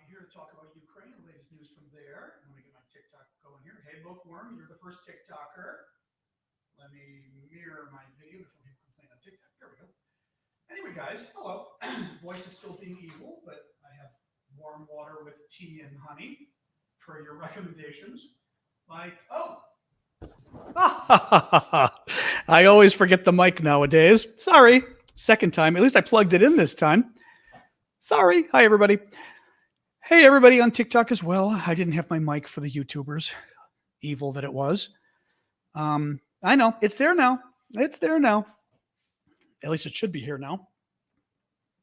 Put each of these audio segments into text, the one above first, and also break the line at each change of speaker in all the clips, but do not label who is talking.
here to talk about Ukraine, the latest news from there. Let me get my TikTok going here. Hey, Bookworm, you're the first TikToker. Let me mirror my video before people complain on TikTok. There we go. Anyway, guys, hello. Voice is still being evil, but I have warm water with tea and honey per your recommendations. Like, oh. I always forget the mic nowadays. Sorry. Second time. At least I plugged it in this time. Sorry. Hi, everybody. Hey, everybody on TikTok as well. I didn't have my mic for the YouTubers. Evil that it was. I know. It's there now. It's there now. At least it should be here now.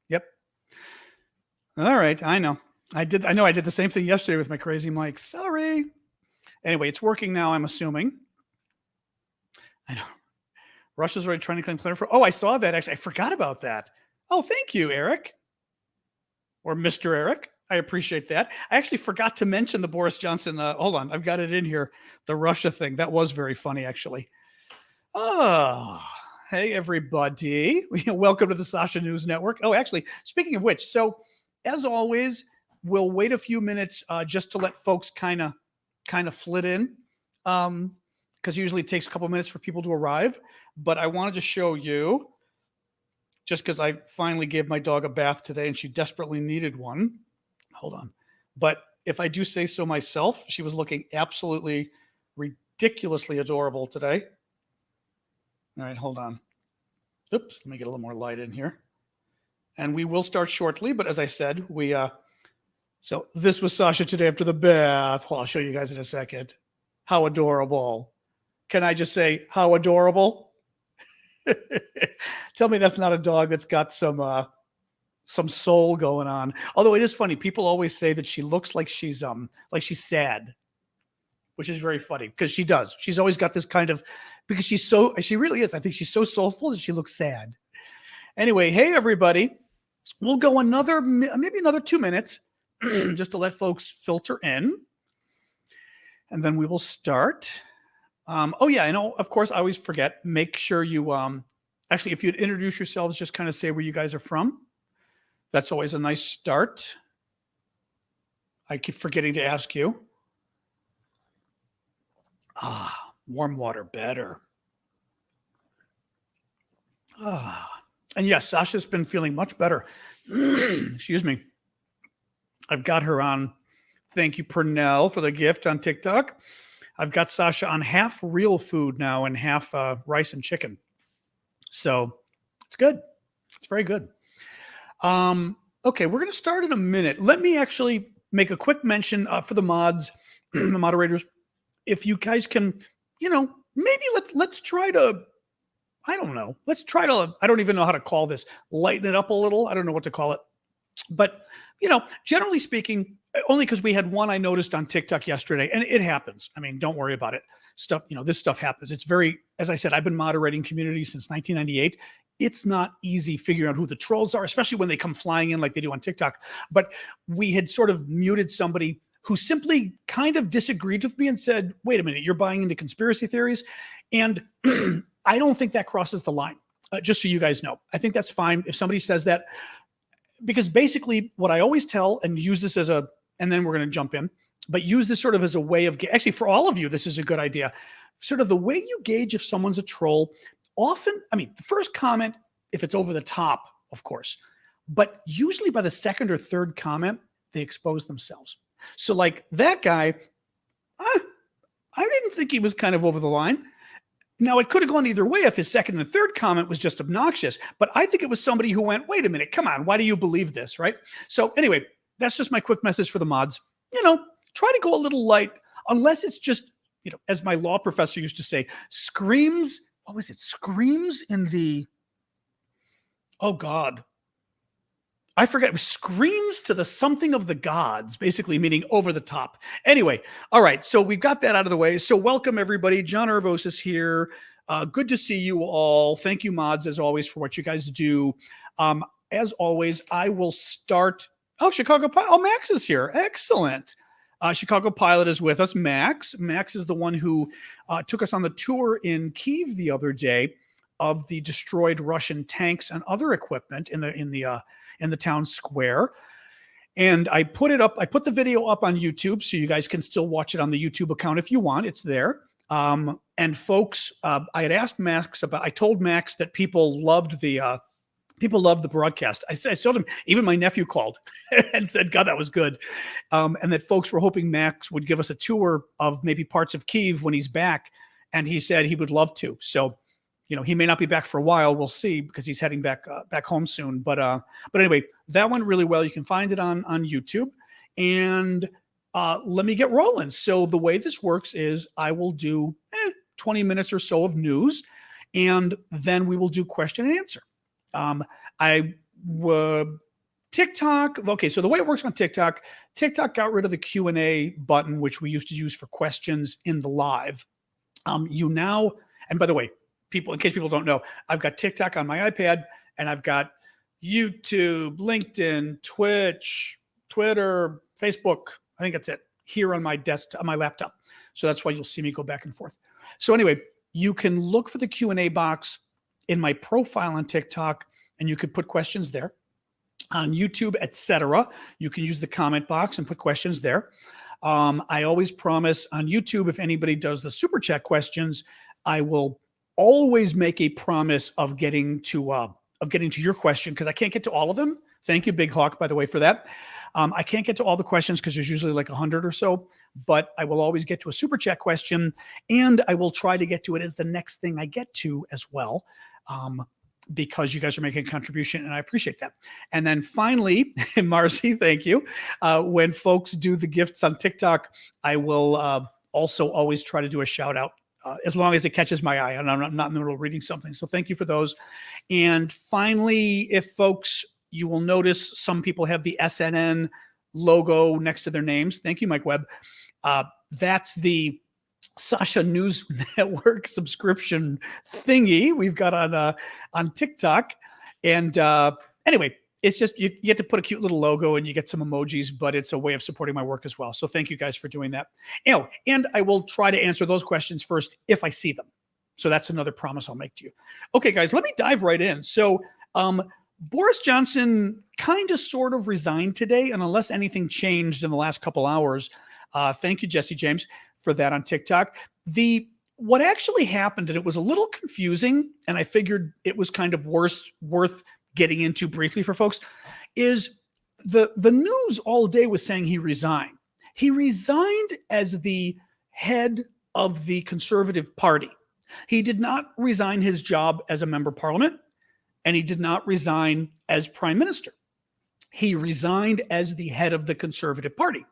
Yep. All right. I know. I know I did the same thing yesterday with my crazy mic. Sorry. Anyway, it's working now, I'm assuming. I know. Russia's already trying to claim clear for. Oh, I saw that actually. I forgot about that. Oh, thank you, Eric. Or Mr. Eric. I appreciate that. I actually forgot to mention the Boris Johnson. Hold on. I've got it in here. The Russia thing. That was very funny, actually. Oh, hey, everybody. Welcome to the Sasha News Network. Oh, actually, speaking of which, so as always, we'll wait a few minutes just to let folks kind of flit in because usually it takes a couple minutes for people to arrive. But I wanted to show you, just because I finally gave my dog a bath today and she desperately needed one. Hold on. But if I do say so myself, she was looking absolutely ridiculously adorable today. All right, hold on. Oops, let me get a little more light in here. And we will start shortly, but as I said, so this was Sasha today after the bath. Well, I'll show you guys in a second. How adorable. Can I just say, how adorable? Tell me that's not a dog that's got some soul going on. Although it is funny, people always say that she looks like she's sad, which is very funny because she does. She's always got this kind of, because she really is. I think she's so soulful that she looks sad. Anyway, hey everybody, we'll go maybe another 2 minutes just to let folks filter in, and then we will start. Oh yeah, I know. Of course, I always forget. Make sure you actually, if you'd introduce yourselves, just kind of say where you guys are from. That's always a nice start. I keep forgetting to ask you. Warm water, better. And yes, Sasha's been feeling much better. Excuse me. I've got her on. Thank you, Pernell, for the gift on TikTok. I've got Sasha on half real food now and half rice and chicken. So it's good. It's very good. Okay, we're going to start in a minute. Let me actually make a quick mention for the mods, the moderators. If you guys can, maybe let's try to, I don't know. Let's try to, I don't even know how to call this, lighten it up a little. I don't know what to call it. But, generally speaking, only because we had one I noticed on TikTok yesterday, and it happens. I mean, don't worry about it. This stuff happens. It's very, as I said, I've been moderating communities since 1998. It's not easy figuring out who the trolls are, especially when they come flying in like they do on TikTok. But we had sort of muted somebody who simply kind of disagreed with me and said, wait a minute, you're buying into conspiracy theories. And I don't think that crosses the line, just so you guys know. I think that's fine if somebody says that, because basically what I always tell, and use this as and then we're going to jump in, but use this sort of as a way of, actually for all of you, this is a good idea. Sort of the way you gauge if someone's a troll, often, the first comment, if it's over the top, of course, but usually by the second or third comment, they expose themselves. So like that guy, I didn't think he was kind of over the line. Now, it could have gone either way if his second and third comment was just obnoxious, but I think it was somebody who went, wait a minute, come on, why do you believe this, right? So anyway, that's just my quick message for the mods. Try to go a little light, unless it's just, as my law professor used to say, screams in the, oh God, I forget, it was screams to the something of the gods, basically meaning over the top. Anyway, all right, so we've got that out of the way. So welcome, everybody. John Irvos is here. Good to see you all. Thank you, mods, as always, for what you guys do. As always, I will start. Oh, Chicago Pilot. Oh, Max is here. Excellent. Chicago Pilot is with us. Max is the one who took us on the tour in Kyiv the other day of the destroyed Russian tanks and other equipment in the town square. And I put it up. I put the video up on YouTube, so you guys can still watch it on the YouTube account if you want. It's there. And folks, I had asked Max about. I told Max that people loved the broadcast. I told him, even my nephew called and said, God, that was good. And that folks were hoping Max would give us a tour of maybe parts of Kyiv when he's back. And he said he would love to. So, he may not be back for a while. We'll see, because he's heading back home soon. But anyway, that went really well. You can find it on YouTube. And let me get rolling. So the way this works is I will do 20 minutes or so of news, and then we will do question and answer. TikTok. Okay, so the way it works on TikTok got rid of the Q&A button, which we used to use for questions in the live. And by the way, people, in case people don't know, I've got TikTok on my iPad, and I've got YouTube, LinkedIn, Twitch, Twitter, Facebook. I think that's it here on my desktop, on my laptop. So that's why you'll see me go back and forth. So anyway, you can look for the Q&A box in my profile on TikTok, and you could put questions there. On YouTube, etc., you can use the comment box and put questions there. I always promise on YouTube, if anybody does the super chat questions, I will always make a promise of getting to your question, because I can't get to all of them. Thank you, Big Hawk, by the way, for that. I can't get to all the questions because there's usually like 100 or so, but I will always get to a super chat question, and I will try to get to it as the next thing I get to as well, because you guys are making a contribution, and I appreciate that. And then finally, Marcy, thank you. When folks do the gifts on TikTok, I will also always try to do a shout out, as long as it catches my eye and I'm not in the middle of reading something. So thank you for those. And finally, if folks, you will notice some people have the SNN logo next to their names. Thank you, Mike Webb. That's the Sasha News Network subscription thingy we've got on TikTok. And anyway, it's just you get to put a cute little logo and you get some emojis, but it's a way of supporting my work as well. So thank you guys for doing that. And I will try to answer those questions first if I see them. So that's another promise I'll make to you. Okay, guys, let me dive right in. So Boris Johnson kind of sort of resigned today, and unless anything changed in the last couple hours, thank you, Jesse James, for that on TikTok. What actually happened, and it was a little confusing, and I figured it was kind of worth getting into briefly for folks, is the news all day was saying he resigned. He resigned as the head of the Conservative Party. He did not resign his job as a member of parliament, and he did not resign as prime minister. He resigned as the head of the Conservative Party.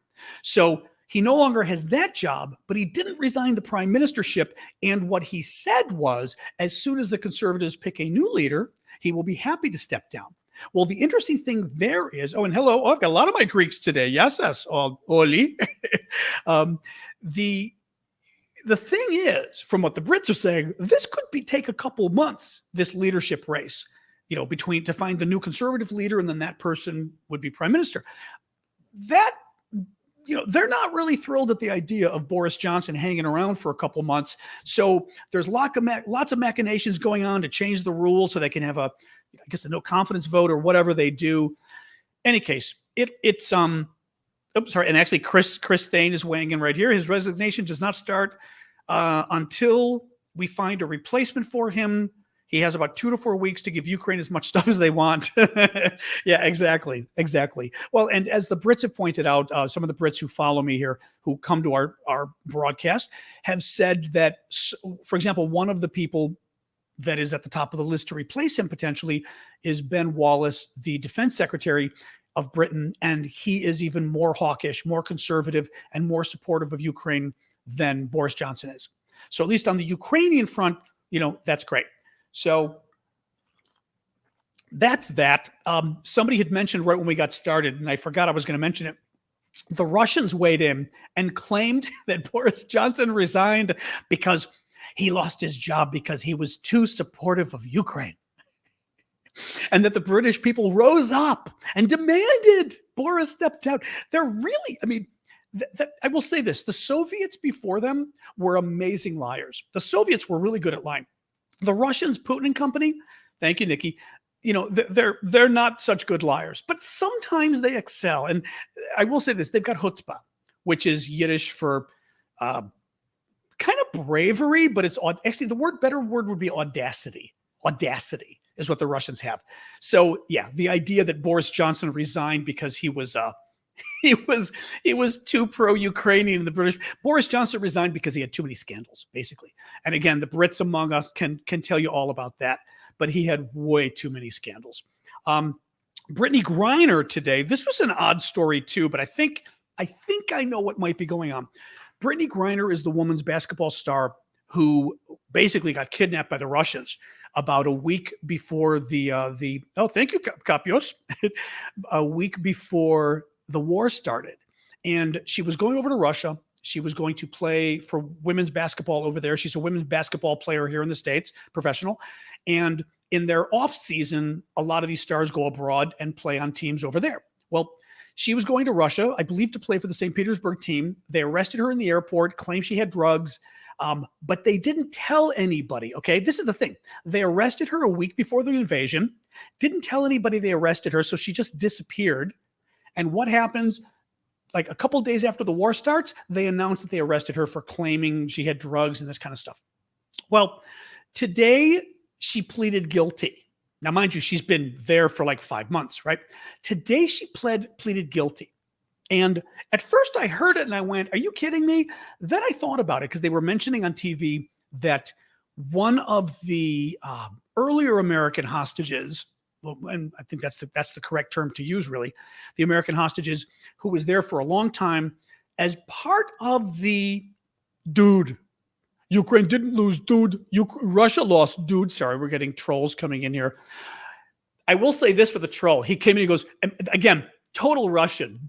So he no longer has that job, but he didn't resign the prime ministership. And what he said was, as soon as the Conservatives pick a new leader, he will be happy to step down. Well, the interesting thing there is, and hello, I've got a lot of my Greeks today. Yes, Oli. The thing is, from what the Brits are saying, this could take a couple months, this leadership race, to find the new Conservative leader, and then that person would be prime minister. That, they're not really thrilled at the idea of Boris Johnson hanging around for a couple months. So there's lots of machinations going on to change the rules so they can have a no confidence vote or whatever they do. Any case, it's and actually Chris Thane is weighing in right here. His resignation does not start until we find a replacement for him. He has about 2 to 4 weeks to give Ukraine as much stuff as they want. Yeah, exactly. Well, and as the Brits have pointed out, some of the Brits who follow me here, who come to our broadcast, have said that, for example, one of the people that is at the top of the list to replace him potentially is Ben Wallace, the defense secretary of Britain, and he is even more hawkish, more conservative, and more supportive of Ukraine than Boris Johnson is. So at least on the Ukrainian front, that's great. So that's that. Somebody had mentioned right when we got started, and I forgot I was going to mention it. The Russians weighed in and claimed that Boris Johnson resigned because he lost his job because he was too supportive of Ukraine. And that the British people rose up and demanded Boris step down. They're really, I will say this, the Soviets before them were amazing liars. The Soviets were really good at lying. The Russians, Putin and company, thank you, Nikki, they're not such good liars, but sometimes they excel. And I will say this: they've got chutzpah, which is Yiddish for kind of bravery, but it's actually better word would be audacity. Audacity is what the Russians have. So yeah, the idea that Boris Johnson resigned because he was too pro-Ukrainian. The British Boris Johnson resigned because he had too many scandals, basically. And again, the Brits among us can tell you all about that. But he had way too many scandals. Brittney Griner today. This was an odd story too, but I think I know what might be going on. Brittney Griner is the women's basketball star who basically got kidnapped by the Russians about a week before thank you, Kapios, a week before the war started. And she was going over to Russia. She was going to play for women's basketball over there. She's a women's basketball player here in the States, professional. And in their off season, a lot of these stars go abroad and play on teams over there. Well, she was going to Russia, I believe, to play for the St. Petersburg team. They arrested her in the airport, claimed she had drugs, but they didn't tell anybody, okay? This is the thing. They arrested her a week before the invasion, didn't tell anybody they arrested her, so she just disappeared. And what happens? Like a couple of days after the war starts, they announced that they arrested her for claiming she had drugs and this kind of stuff. Well, today she pleaded guilty. Now, mind you, she's been there for like 5 months, right? Today she pleaded guilty. And at first I heard it and I went, are you kidding me? Then I thought about it because they were mentioning on TV that one of the earlier American hostages, and I think that's the correct term to use, really, the American hostages who was there for a long time as part of the Ukraine didn't lose, Russia lost, Sorry, we're getting trolls coming in here. I will say this for the troll. He came in, he goes, and again, total Russian.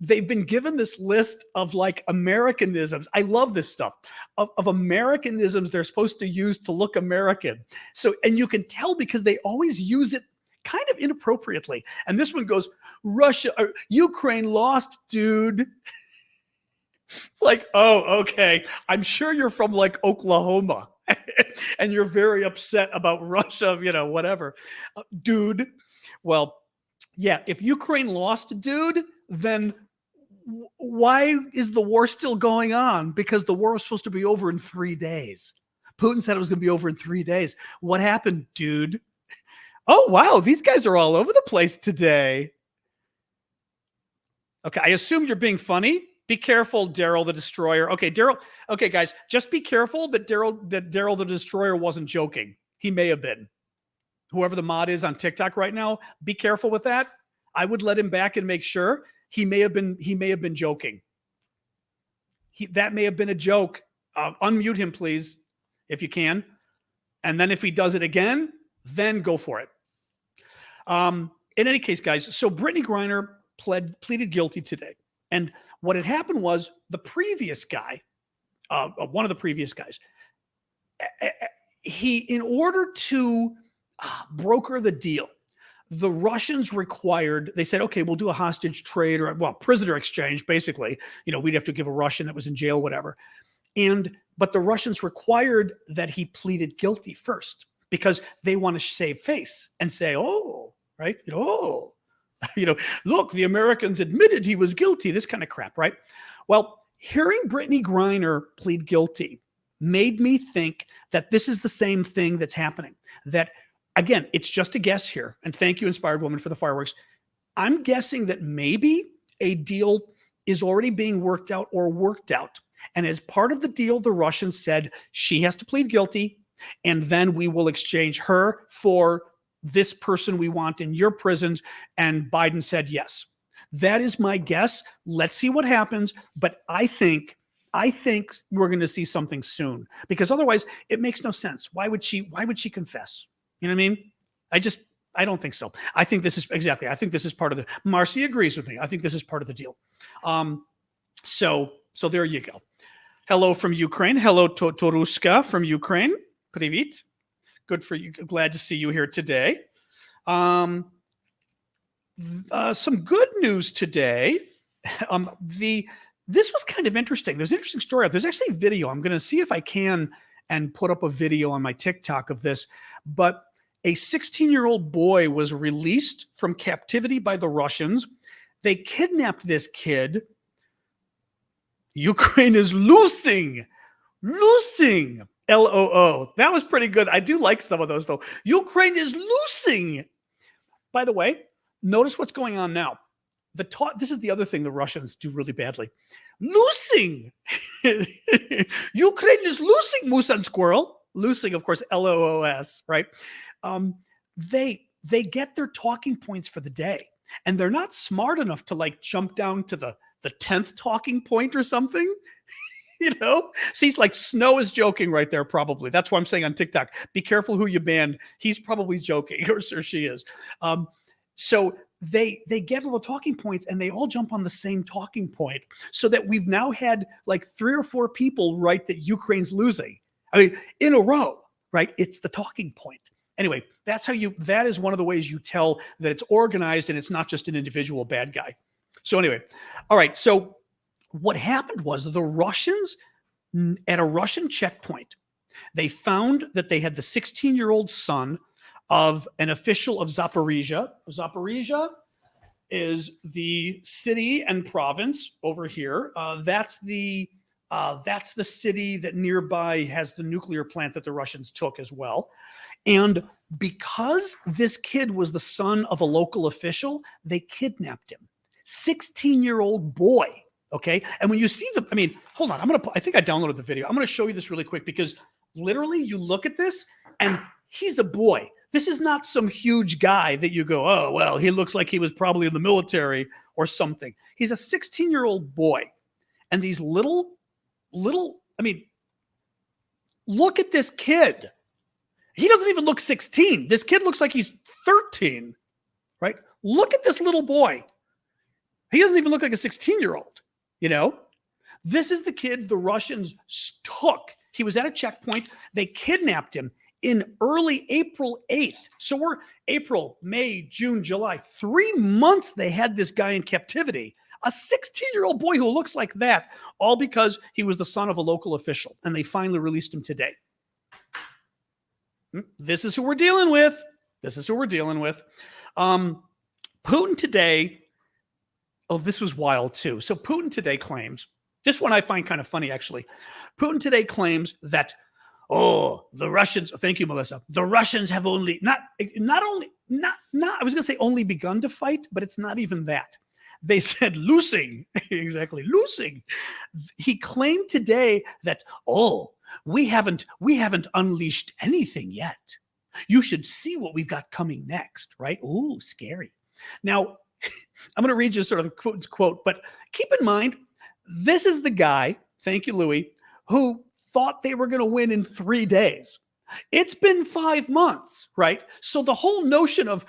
They've been given this list of like Americanisms. I love this stuff of Americanisms they're supposed to use to look American. So, and you can tell because they always use it kind of inappropriately. And this one goes, Ukraine lost, dude. It's like, oh, okay. I'm sure you're from like Oklahoma and you're very upset about Russia, whatever. Dude. Well, yeah, if Ukraine lost, dude, then why is the war still going on? Because the war was supposed to be over in 3 days. Putin said it was going to be over in 3 days. What happened, dude? Oh, wow. These guys are all over the place today. Okay, I assume you're being funny. Be careful, Daryl the Destroyer. Okay, Daryl. Okay, guys, just be careful that Daryl the Destroyer wasn't joking. He may have been. Whoever the mod is on TikTok right now, be careful with that. I would let him back and make sure. He may have been joking. That may have been a joke. Unmute him, please, if you can. And then if he does it again, then go for it. In any case, guys, so Brittney Griner pleaded guilty today. And what had happened was the previous guy, one of the previous guys, in order to broker the deal, the Russians they said, okay, we'll do a hostage trade prisoner exchange, basically. We'd have to give a Russian that was in jail, whatever. But the Russians required that he pleaded guilty first because they want to save face and say, oh, right? Look, the Americans admitted he was guilty, this kind of crap, right? Well, hearing Brittney Griner plead guilty made me think that this is the same thing that's happening. That, again, it's just a guess here. And thank you, Inspired Woman, for the fireworks. I'm guessing that maybe a deal is already being worked out. And as part of the deal, the Russians said she has to plead guilty, and then we will exchange her for this person we want in your prisons. And Biden said yes. That is my guess. Let's see what happens. But I think we're going to see something soon, because otherwise it makes no sense. Why would she confess? You know what I mean? I don't think so. I think this is part of Marcy agrees with me. I think this is part of the deal. So there you go. Hello from Ukraine. Hello Toruska from Ukraine. Привет. Good for you. Glad to see you here today. Some good news today. This was kind of interesting. There's an interesting story. There's actually a video. I'm going to see if I can and put up a video on my TikTok of this. But A 16-year-old boy was released from captivity by the Russians. They kidnapped this kid. Ukraine is losing. LOO. That was pretty good. I do like some of those, though. Ukraine is losing. By the way, notice what's going on now. This is the other thing the Russians do really badly. Losing. Ukraine is losing, moose and squirrel. Losing, of course, LOOS, right? They get their talking points for the day, and they're not smart enough to like jump down to the 10th talking point or something. You know, see, like Snow is joking right there, probably. That's why I'm saying on TikTok, be careful who you ban. He's probably joking, or she is. So they get all the talking points and they all jump on the same talking point, so that we've now had like 3 or 4 people write that Ukraine's losing. I mean, in a row, right? It's the talking point. Anyway, that is one of the ways you tell that it's organized and it's not just an individual bad guy. So anyway, all right. So what happened was the Russians, at a Russian checkpoint, they found that they had the 16-year-old son of an official of Zaporizhia. Zaporizhia is the city and province over here. That's the city that nearby has the nuclear plant that the Russians took as well. And because this kid was the son of a local official, they kidnapped him. 16-year-old boy. Okay. And when you see hold on, I think I downloaded the video. I'm going to show you this really quick, because literally you look at this and he's a boy. This is not some huge guy that you go, oh, well, he looks like he was probably in the military or something. He's a 16-year-old boy. And these little, look at this kid. He doesn't even look 16. This kid looks like he's 13, right? Look at this little boy. He doesn't even look like a 16-year-old, you know? This is the kid the Russians took. He was at a checkpoint. They kidnapped him in early April 8th. So we're April, May, June, July. 3 months they had this guy in captivity. A 16-year-old boy who looks like that, all because he was the son of a local official. And they finally released him today. This is who we're dealing with. Putin today, this was wild too. So Putin today claims, this one I find kind of funny actually. Putin today claims that, the Russians, thank you, Melissa. The Russians have only, I was going to say only begun to fight, but it's not even that. They said losing, exactly, losing. He claimed today that, we haven't unleashed anything yet. You should see what we've got coming next, right? Ooh, scary. Now, I'm going to read you sort of the quote, but keep in mind, this is the guy, thank you, Louis, who thought they were going to win in 3 days. It's been 5 months, right? So the whole notion of,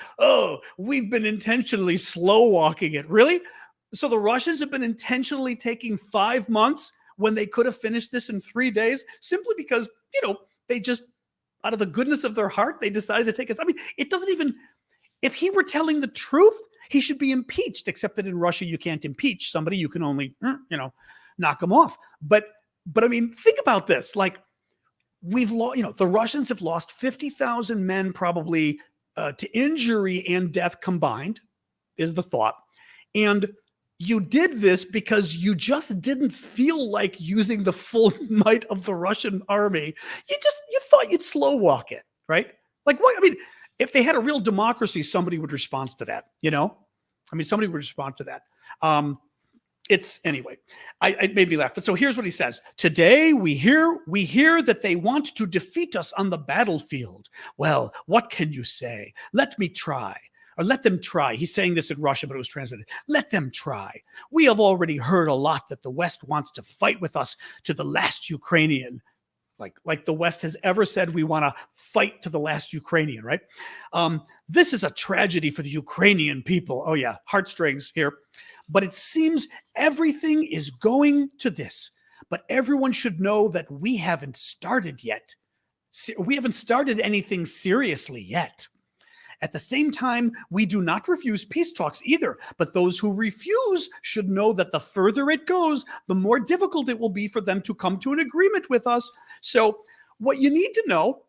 we've been intentionally slow walking it, really? So the Russians have been intentionally taking 5 months when they could have finished this in 3 days, simply because, they just, out of the goodness of their heart, they decided to take it. I mean, it doesn't even, if he were telling the truth, he should be impeached, except that in Russia, you can't impeach somebody. You can only, knock them off. But I mean, think about this. Like, we've lost, the Russians have lost 50,000 men probably to injury and death combined, is the thought. And you did this because you just didn't feel like using the full might of the Russian army. You thought you'd slow walk it, right? Like, what? I mean, if they had a real democracy, somebody would respond to that, somebody would respond to that. Anyway, it made me laugh. But so here's what he says. Today we hear that they want to defeat us on the battlefield. Well, what can you say? Let me try. Or let them try. He's saying this in Russian, but it was translated. Let them try. We have already heard a lot that the West wants to fight with us to the last Ukrainian. Like the West has ever said we want to fight to the last Ukrainian, right? This is a tragedy for the Ukrainian people. Oh yeah, heartstrings here. But it seems everything is going to this. But everyone should know that we haven't started yet. We haven't started anything seriously yet. At the same time, we do not refuse peace talks either, but those who refuse should know that the further it goes, the more difficult it will be for them to come to an agreement with us. So what you need to know,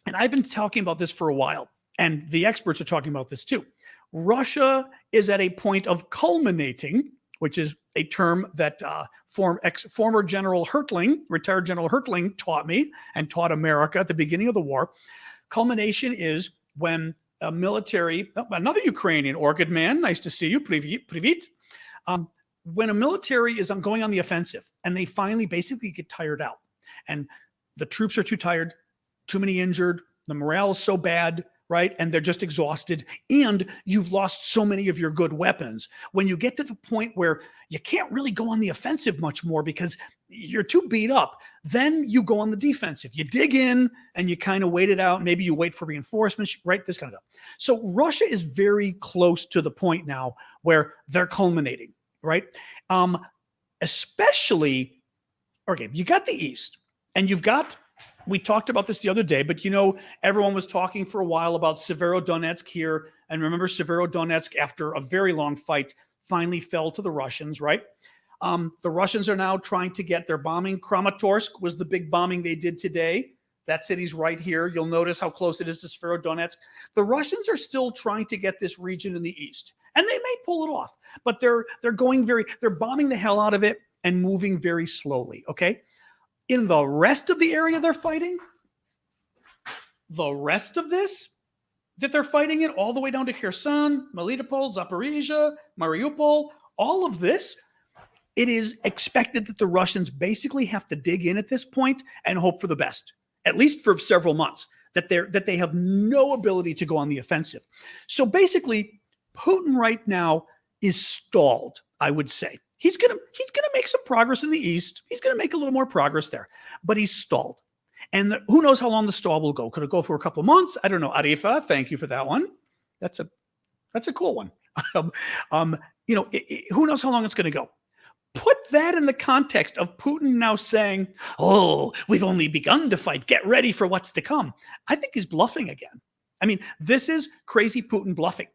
and I've been talking about this for a while, and the experts are talking about this too. Russia is at a point of culminating, which is a term that former General Hertling, retired General Hertling, taught me and taught America at the beginning of the war. Culmination is when a military, another Ukrainian orchid man, nice to see you, Privit. When a military is going on the offensive and they finally basically get tired out and the troops are too tired, too many injured, the morale is so bad, right? And they're just exhausted and you've lost so many of your good weapons. When you get to the point where you can't really go on the offensive much more because you're too beat up, then you go on the defensive. You dig in and you kind of wait it out. Maybe you wait for reinforcements, right? This kind of stuff. So Russia is very close to the point now where they're culminating, right? Especially, okay, you got the East and you've got, we talked about this the other day, but you know, everyone was talking for a while about Severodonetsk here. And remember, Severodonetsk, after a very long fight, finally fell to the Russians, right? The Russians are now trying to get their bombing. Kramatorsk was the big bombing they did today. That city's right here. You'll notice how close it is to Severodonetsk. The Russians are still trying to get this region in the east, and they may pull it off, but they're bombing the hell out of it and moving very slowly, okay? In the rest of the area they're fighting, the rest of this that they're fighting in, all the way down to Kherson, Melitopol, Zaporizhia, Mariupol, all of this, it is expected that the Russians basically have to dig in at this point and hope for the best, at least for several months, that they have no ability to go on the offensive. So basically, Putin right now is stalled, I would say. He's gonna make some progress in the east. He's gonna make a little more progress there, but he's stalled. And who knows how long the stall will go? Could it go for a couple of months? I don't know. Arifa, thank you for that one. That's a cool one. Who knows how long it's gonna go? Put that in the context of Putin now saying, "Oh, we've only begun to fight. Get ready for what's to come." I think he's bluffing again. I mean, this is crazy Putin bluffing.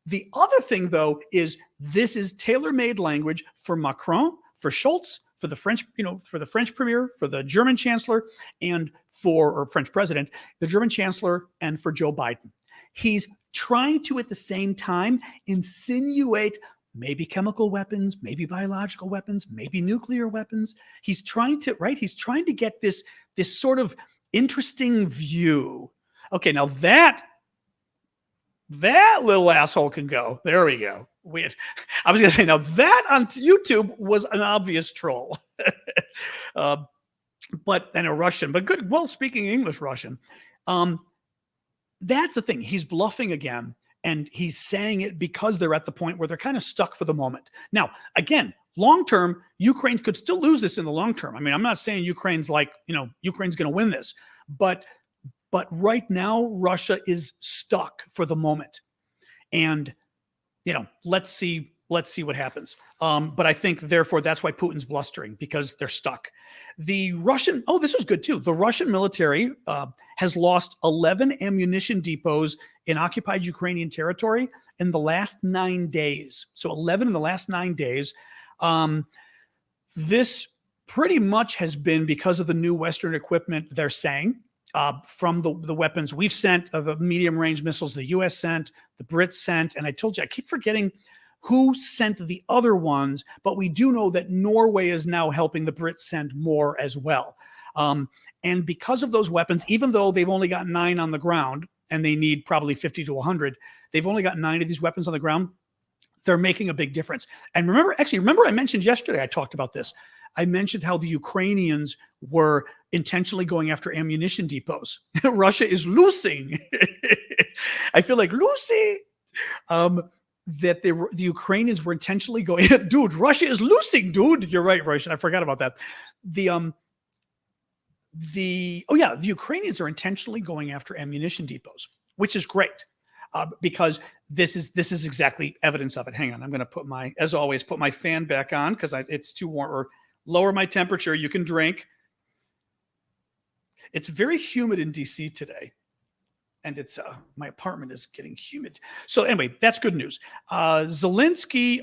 The other thing, though, is this is tailor-made language for Macron, for Scholz, for the French, for the French premier, for the German chancellor, and or French president, the German chancellor, and for Joe Biden. He's trying to, at the same time, insinuate maybe chemical weapons, maybe biological weapons, maybe nuclear weapons. He's trying to, right? He's trying to get this sort of interesting view. Okay, now that little asshole can go. There we go. I was going to say, now that on YouTube was an obvious troll. But a Russian, but good, well, speaking English Russian. That's the thing. He's bluffing again, and he's saying it because they're at the point where they're kind of stuck for the moment. Now, again, long term, Ukraine could still lose this in the long term. I mean, I'm not saying Ukraine's Ukraine's going to win this, but right now, Russia is stuck for the moment. And, let's see what happens. But I think, therefore, that's why Putin's blustering, because they're stuck. The Russian, this was good too. The Russian military has lost 11 ammunition depots in occupied Ukrainian territory in the last 9 days. So 11 in the last 9 days. This pretty much has been because of the new Western equipment, they're saying. From the weapons we've sent, the medium-range missiles the U.S. sent, the Brits sent, and I told you, I keep forgetting who sent the other ones, but we do know that Norway is now helping the Brits send more as well. And because of those weapons, even though they've only got 9 on the ground, and they need probably 50 to 100, they've only got 9 of these weapons on the ground, they're making a big difference. And remember I mentioned yesterday, I talked about this. I mentioned how the Ukrainians were intentionally going after ammunition depots. Russia is losing. I feel like losing. That the Ukrainians were intentionally going, dude, Russia is losing, dude. You're right, Russia. I forgot about that. The Ukrainians are intentionally going after ammunition depots, which is great. Because this is exactly evidence of it. Hang on, I'm going to as always, put my fan back on because it's too warm, or lower my temperature. You can drink. It's very humid in DC today, and it's my apartment is getting humid. So anyway, that's good news. Zelensky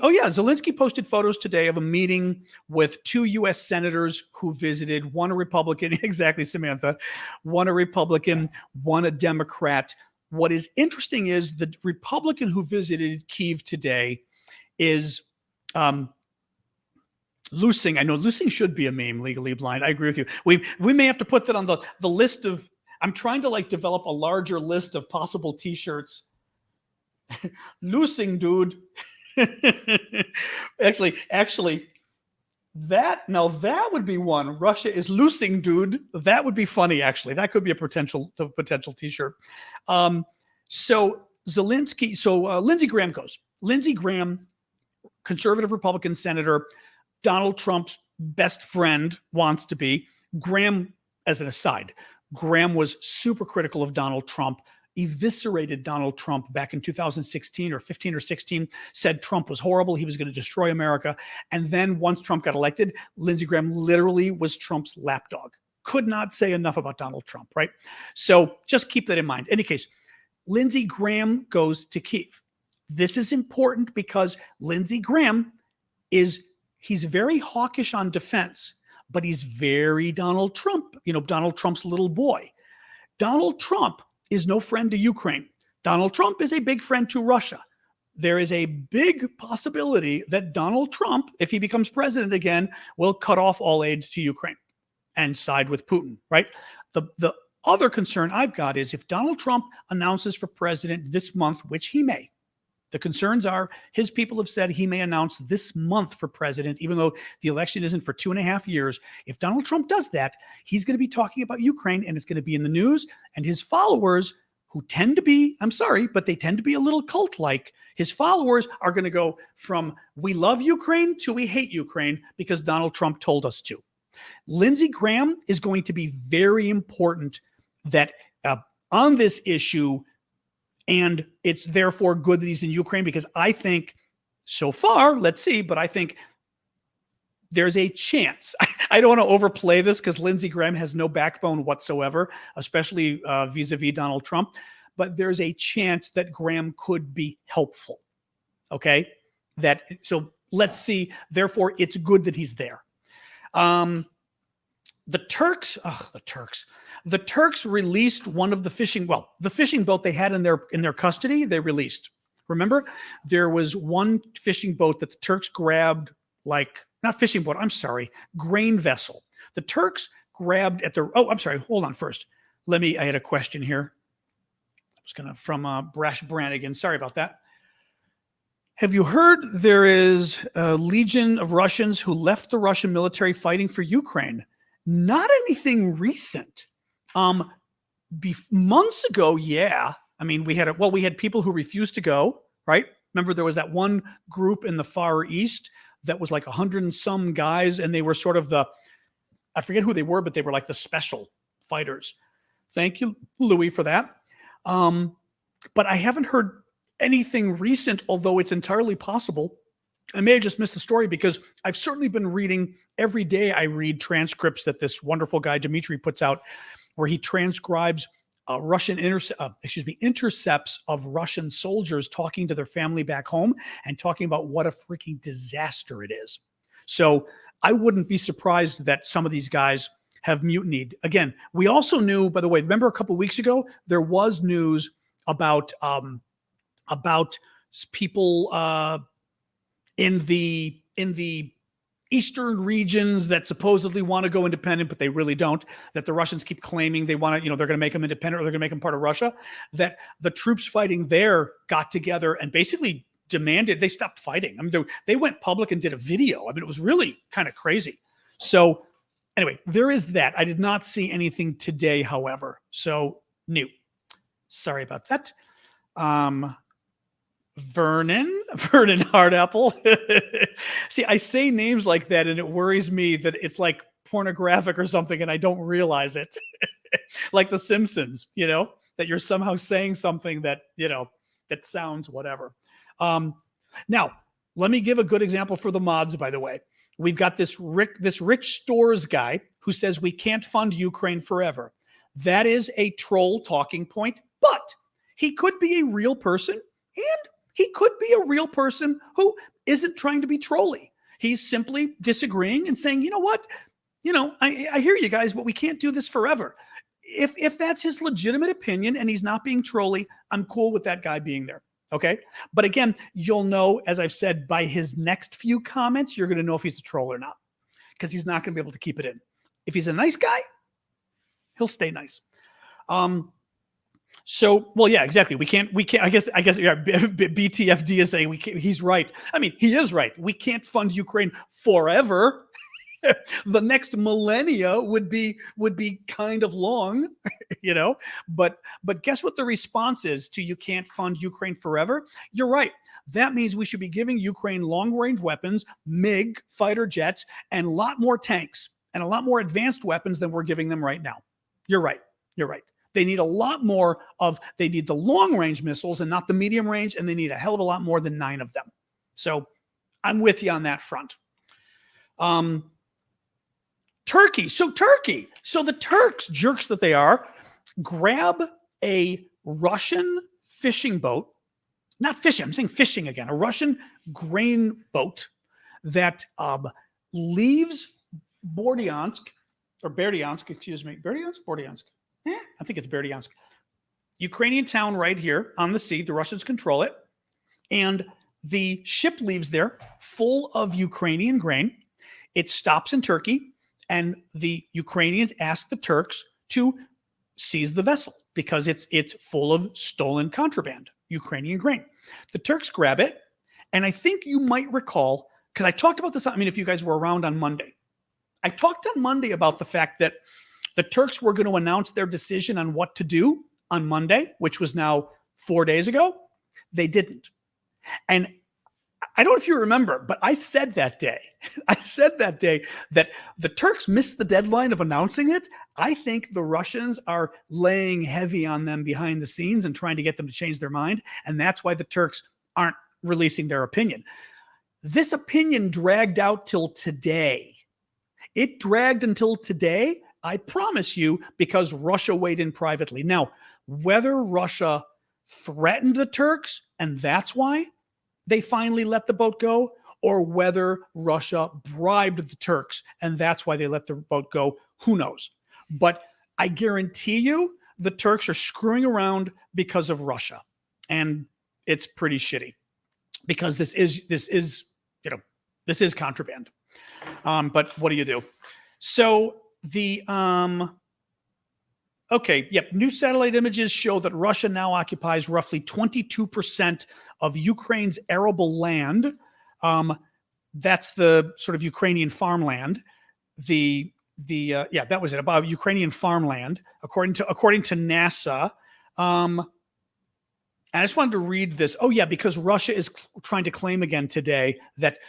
posted photos today of a meeting with 2 U.S. senators who visited, one a Republican, exactly, Samantha, one a Republican, one a Democrat. What is interesting is the Republican who visited Kyiv today is Loosing. I know Loosing should be a meme, Legally Blind. I agree with you. We may have to put that on the list of, I'm trying to like develop a larger list of possible t-shirts. Loosing, dude. actually, that would be one. Russia is loosing, dude. That would be funny, actually. That could be a potential t-shirt. So Zelensky, Lindsey Graham goes. Lindsey Graham, conservative Republican senator, Donald Trump's best friend, wants to be. Graham, as an aside, Graham was super critical of Donald Trump, eviscerated Donald Trump back in 2016 or 15 or 16, said Trump was horrible, he was going to destroy America. And then once Trump got elected, Lindsey Graham literally was Trump's lapdog. Could not say enough about Donald Trump, right? So just keep that in mind. In any case, Lindsey Graham goes to Kyiv. This is important because Lindsey Graham he's very hawkish on defense, but he's very Donald Trump, Donald Trump's little boy. Donald Trump is no friend to Ukraine. Donald Trump is a big friend to Russia. There is a big possibility that Donald Trump, if he becomes president again, will cut off all aid to Ukraine and side with Putin, right? The other concern I've got is if Donald Trump announces for president this month, which he may, the concerns are his people have said he may announce this month for president, even though the election isn't for 2.5 years. If Donald Trump does that, he's going to be talking about Ukraine and it's going to be in the news. And his followers, who tend to be, I'm sorry, but they tend to be a little cult-like, his followers are going to go from we love Ukraine to we hate Ukraine because Donald Trump told us to. Lindsey Graham is going to be very important that on this issue, and it's therefore good that he's in Ukraine because I think so far, let's see, but I think there's a chance. I don't want to overplay this because Lindsey Graham has no backbone whatsoever, especially vis-a-vis Donald Trump, but there's a chance that Graham could be helpful. Okay? So let's see. Therefore, it's good that he's there. The Turks released one of the fishing boat they had in their custody, they released. Remember, there was one fishing boat that the Turks grabbed, grain vessel. The Turks grabbed hold on first. I had a question here. I was from Brash Brannigan. Sorry about that. Have you heard there is a legion of Russians who left the Russian military fighting for Ukraine? Not anything recent. Months ago, yeah. I mean, we had people who refused to go, right? Remember, there was that one group in the Far East that was like 100 and some guys, and they were sort of I forget who they were, but they were like the special fighters. Thank you, Louis, for that. But I haven't heard anything recent, although it's entirely possible. I may have just missed the story because I've certainly been reading every day. I read transcripts that this wonderful guy, Dimitri, puts out where he transcribes intercepts of Russian soldiers talking to their family back home and talking about what a freaking disaster it is. So I wouldn't be surprised that some of these guys have mutinied. Again, we also knew, by the way, remember a couple of weeks ago, there was news about people in the eastern regions that supposedly want to go independent, but they really don't, that the Russians keep claiming they want to, they're going to make them independent or they're going to make them part of Russia, that the troops fighting there got together and basically demanded they stopped fighting. I mean, they went public and did a video. I mean, it was really kind of crazy. So anyway, there is that. I did not see anything today, however. So new. Sorry about that. Vernon Hardapple. See, I say names like that and it worries me that it's like pornographic or something and I don't realize it. Like The Simpsons, that you're somehow saying something that, that sounds whatever. Now, let me give a good example for the mods, by the way. We've got this rich stores guy who says we can't fund Ukraine forever. That is a troll talking point, but he could be a real person and he could be a real person who isn't trying to be trolly. He's simply disagreeing and saying, you know what? I hear you guys, but we can't do this forever. if that's his legitimate opinion and he's not being trolly, I'm cool with that guy being there. Okay. But again, you'll know, as I've said, by his next few comments, you're going to know if he's a troll or not, because he's not going to be able to keep it in. If he's a nice guy, he'll stay nice. So, well, yeah, exactly. We can't, I guess, yeah, BTFD is saying he's right. I mean, he is right. We can't fund Ukraine forever. The next millennia would be kind of long, but guess what the response is to you can't fund Ukraine forever? You're right. That means we should be giving Ukraine long-range weapons, MiG fighter jets, and a lot more tanks and a lot more advanced weapons than we're giving them right now. You're right. They need a lot more they need the long-range missiles and not the medium range, and they need a hell of a lot more than 9 of them. So I'm with you on that front. Turkey. So the Turks, jerks that they are, grab a Russian fishing boat, not fishing, I'm saying fishing again, a Russian grain boat that leaves Berdyansk, excuse me, Berdyansk. I think it's Berdyansk. Ukrainian town right here on the sea. The Russians control it. And the ship leaves there full of Ukrainian grain. It stops in Turkey. And the Ukrainians ask the Turks to seize the vessel because it's full of stolen contraband, Ukrainian grain. The Turks grab it. And I think you might recall, because I talked about this, I mean, if you guys were around on Monday, I talked on Monday about the fact that the Turks were going to announce their decision on what to do on Monday, which was now 4 days ago. They didn't. And I don't know if you remember, but I said that day that the Turks missed the deadline of announcing it. I think the Russians are laying heavy on them behind the scenes and trying to get them to change their mind. And that's why the Turks aren't releasing their opinion. This opinion dragged out till today. It dragged until today, I promise you, because Russia weighed in privately. Now, whether Russia threatened the Turks and that's why they finally let the boat go, or whether Russia bribed the Turks and that's why they let the boat go, who knows? But I guarantee you the Turks are screwing around because of Russia. And it's pretty shitty because this is contraband. But what do you do? So the new satellite images show that Russia now occupies roughly 22% of Ukraine's arable land. That's the sort of Ukrainian farmland. That was it, about Ukrainian farmland, according to NASA. And I just wanted to read this. Oh, yeah, because Russia is trying to claim again today that,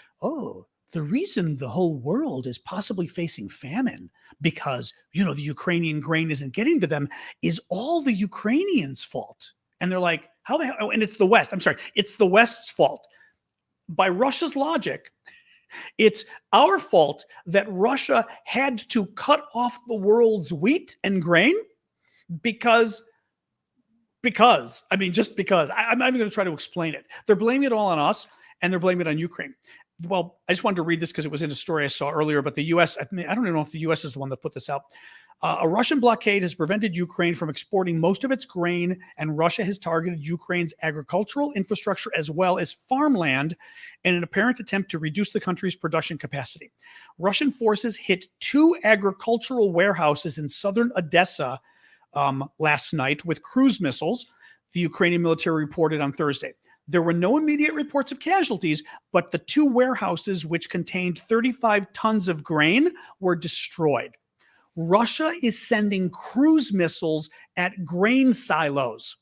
the reason the whole world is possibly facing famine because, the Ukrainian grain isn't getting to them is all the Ukrainians' fault. And they're like, how the hell? Oh, and it's the West. I'm sorry. It's the West's fault. By Russia's logic, it's our fault that Russia had to cut off the world's wheat and grain because, just because. I'm not even going to try to explain it. They're blaming it all on us, and they're blaming it on Ukraine. Well, I just wanted to read this because it was in a story I saw earlier, but the U.S., I don't even know if the U.S. is the one that put this out. A Russian blockade has prevented Ukraine from exporting most of its grain, and Russia has targeted Ukraine's agricultural infrastructure as well as farmland in an apparent attempt to reduce the country's production capacity. Russian forces hit 2 agricultural warehouses in southern Odessa last night with cruise missiles, the Ukrainian military reported on Thursday. There were no immediate reports of casualties, but the 2 warehouses, which contained 35 tons of grain, were destroyed. Russia is sending cruise missiles at grain silos,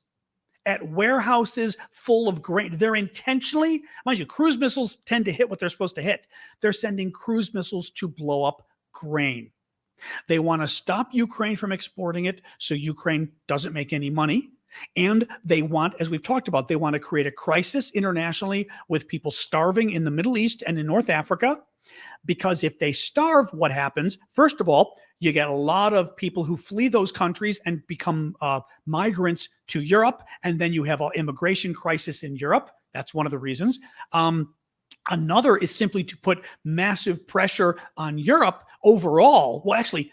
at warehouses full of grain. They're intentionally, mind you, cruise missiles tend to hit what they're supposed to hit. They're sending cruise missiles to blow up grain. They want to stop Ukraine from exporting it so Ukraine doesn't make any money. And they want, as we've talked about, they want to create a crisis internationally with people starving in the Middle East and in North Africa. Because if they starve, what happens? First of all, you get a lot of people who flee those countries and become migrants to Europe. And then you have an immigration crisis in Europe. That's one of the reasons. Another is simply to put massive pressure on Europe overall. Well, actually,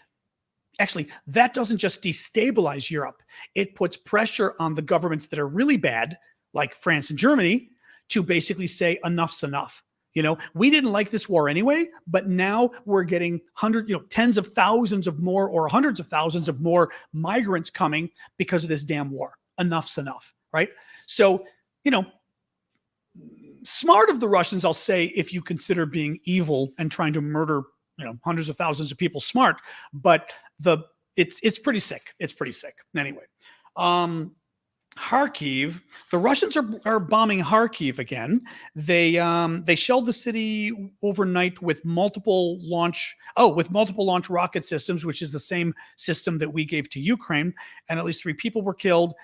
Actually, that doesn't just destabilize Europe. It puts pressure on the governments that are really bad, like France and Germany, to basically say enough's enough. We didn't like this war anyway, but now we're getting tens of thousands of more or hundreds of thousands of more migrants coming because of this damn war. Enough's enough, right? So, smart of the Russians, I'll say, if you consider being evil and trying to murder, hundreds of thousands of people, smart, but it's pretty sick. It's pretty sick. Anyway, Kharkiv, the Russians are bombing Kharkiv again. They shelled the city overnight with multiple launch rocket systems, which is the same system that we gave to Ukraine, and at least 3 people were killed.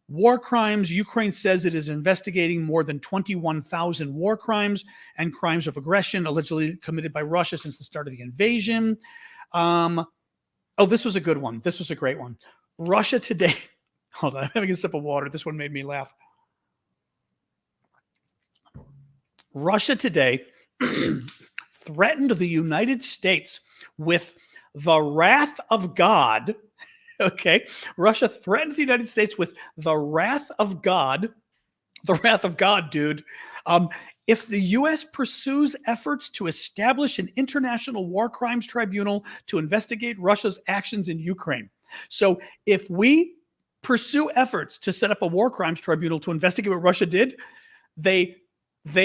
War crimes, Ukraine says it is investigating more than 21,000 war crimes and crimes of aggression allegedly committed by Russia since the start of the invasion. This was a good one. This was a great one. Russia today. Hold on, I'm having a sip of water. This one made me laugh. Russia today threatened the United States with the wrath of God. Okay, Russia threatened the United States with the wrath of God. The wrath of God, dude. If the U.S. pursues efforts to establish an international war crimes tribunal to investigate Russia's actions in Ukraine. So if we pursue efforts to set up a war crimes tribunal to investigate what Russia did, they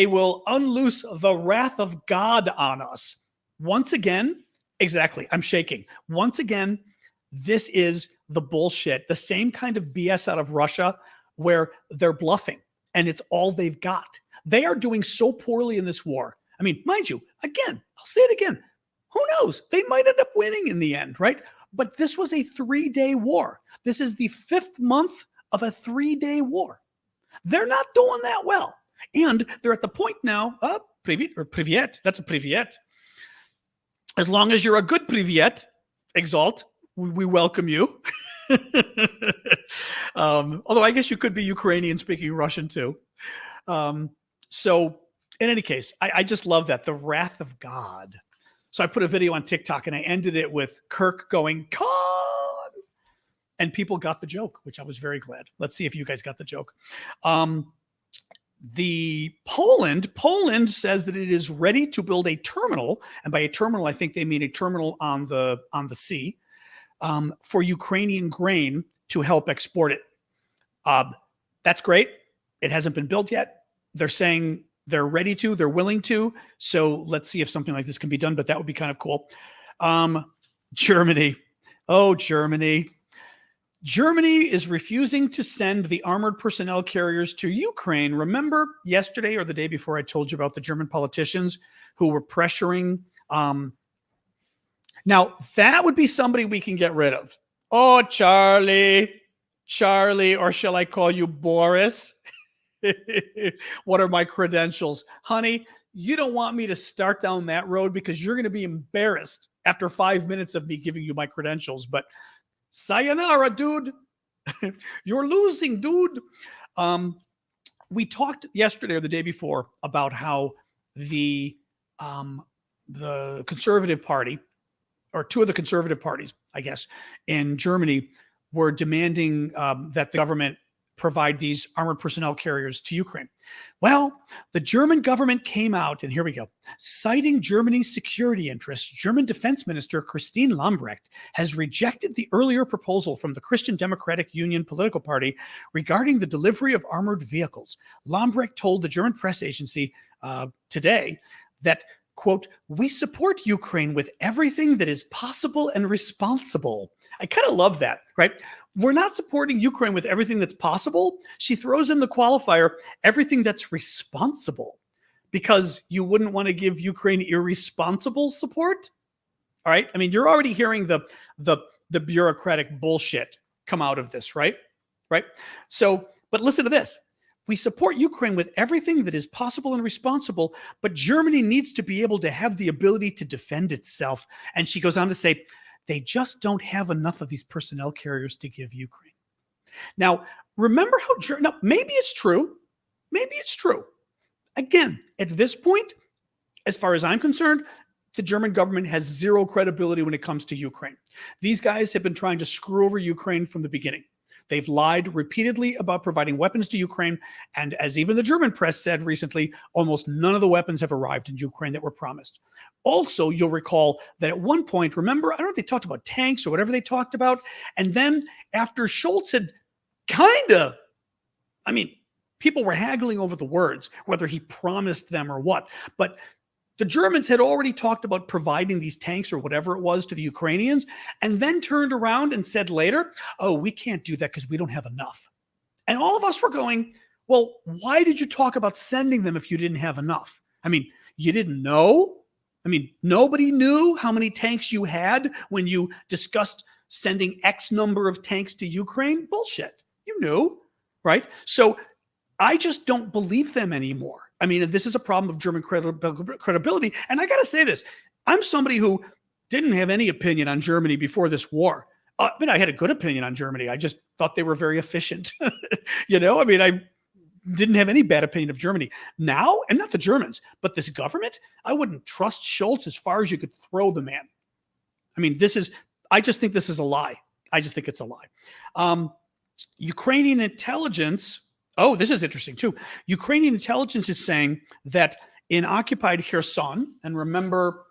will unloose the wrath of God on us. Once again, exactly, I'm shaking. Once again, this is the bullshit, the same kind of BS out of Russia where they're bluffing and it's all they've got. They are doing so poorly in this war. I mean, mind you, again, I'll say it again. Who knows? They might end up winning in the end, right? But this was a 3-day war. This is the 5th month of a 3-day war. They're not doing that well. And they're at the point now, privyet, that's a privyet. As long as you're a good privyet, exalt, we welcome you. Although I guess you could be Ukrainian speaking Russian too. So in any case, I just love that. The wrath of God. So I put a video on TikTok and I ended it with Kirk going, "Con!" And people got the joke, which I was very glad. Let's see if you guys got the joke. Poland says that it is ready to build a terminal. And by a terminal, I think they mean a terminal on the sea for Ukrainian grain to help export it. That's great. It hasn't been built yet. They're saying they're ready to, they're willing to. So let's see if something like this can be done, but that would be kind of cool. Germany. Oh, Germany. Germany is refusing to send the armored personnel carriers to Ukraine. Remember yesterday or the day before I told you about the German politicians who were pressuring. Now, that would be somebody we can get rid of. Oh, Charlie, or shall I call you Boris? What are my credentials? Honey, you don't want me to start down that road because you're going to be embarrassed after 5 minutes of me giving you my credentials. But sayonara, dude. You're losing, dude. We talked yesterday or the day before about how the Conservative Party, or 2 of the conservative parties, I guess, in Germany were demanding that the government provide these armored personnel carriers to Ukraine. Well, the German government came out, and here we go, citing Germany's security interests. German Defense Minister Christine Lambrecht has rejected the earlier proposal from the Christian Democratic Union political party regarding the delivery of armored vehicles. Lambrecht told the German press agency today that, quote, "We support Ukraine with everything that is possible and responsible." I kind of love that, right? We're not supporting Ukraine with everything that's possible. She throws in the qualifier, everything that's responsible, because you wouldn't want to give Ukraine irresponsible support. All right. I mean, you're already hearing the bureaucratic bullshit come out of this, right? Right. So, but listen to this. We support Ukraine with everything that is possible and responsible, but Germany needs to be able to have the ability to defend itself. And she goes on to say, they just don't have enough of these personnel carriers to give Ukraine. Now, remember how, now, maybe it's true. Maybe it's true. Again, at this point, as far as I'm concerned, the German government has zero credibility when it comes to Ukraine. These guys have been trying to screw over Ukraine from the beginning. They've lied repeatedly about providing weapons to Ukraine. And as even the German press said recently, almost none of the weapons have arrived in Ukraine that were promised. Also, you'll recall that at one point, remember, I don't know if they talked about tanks or whatever they talked about. And then after Scholz had people were haggling over the words, whether he promised them or what. But the Germans had already talked about providing these tanks or whatever it was to the Ukrainians, and then turned around and said later, oh, we can't do that because we don't have enough. And all of us were going, well, why did you talk about sending them if you didn't have enough? I mean, you didn't know? I mean, nobody knew how many tanks you had when you discussed sending X number of tanks to Ukraine? Bullshit. You knew, right? So I just don't believe them anymore. I mean, this is a problem of German credibility. And I got to say this. I'm somebody who didn't have any opinion on Germany before this war. I mean, I had a good opinion on Germany. I just thought they were very efficient. I didn't have any bad opinion of Germany. Now, and not the Germans, but this government, I wouldn't trust Scholz as far as you could throw the man. I mean, I just think this is a lie. I just think it's a lie. Ukrainian intelligence... Oh, this is interesting too. Ukrainian intelligence is saying that in occupied Kherson, and remember,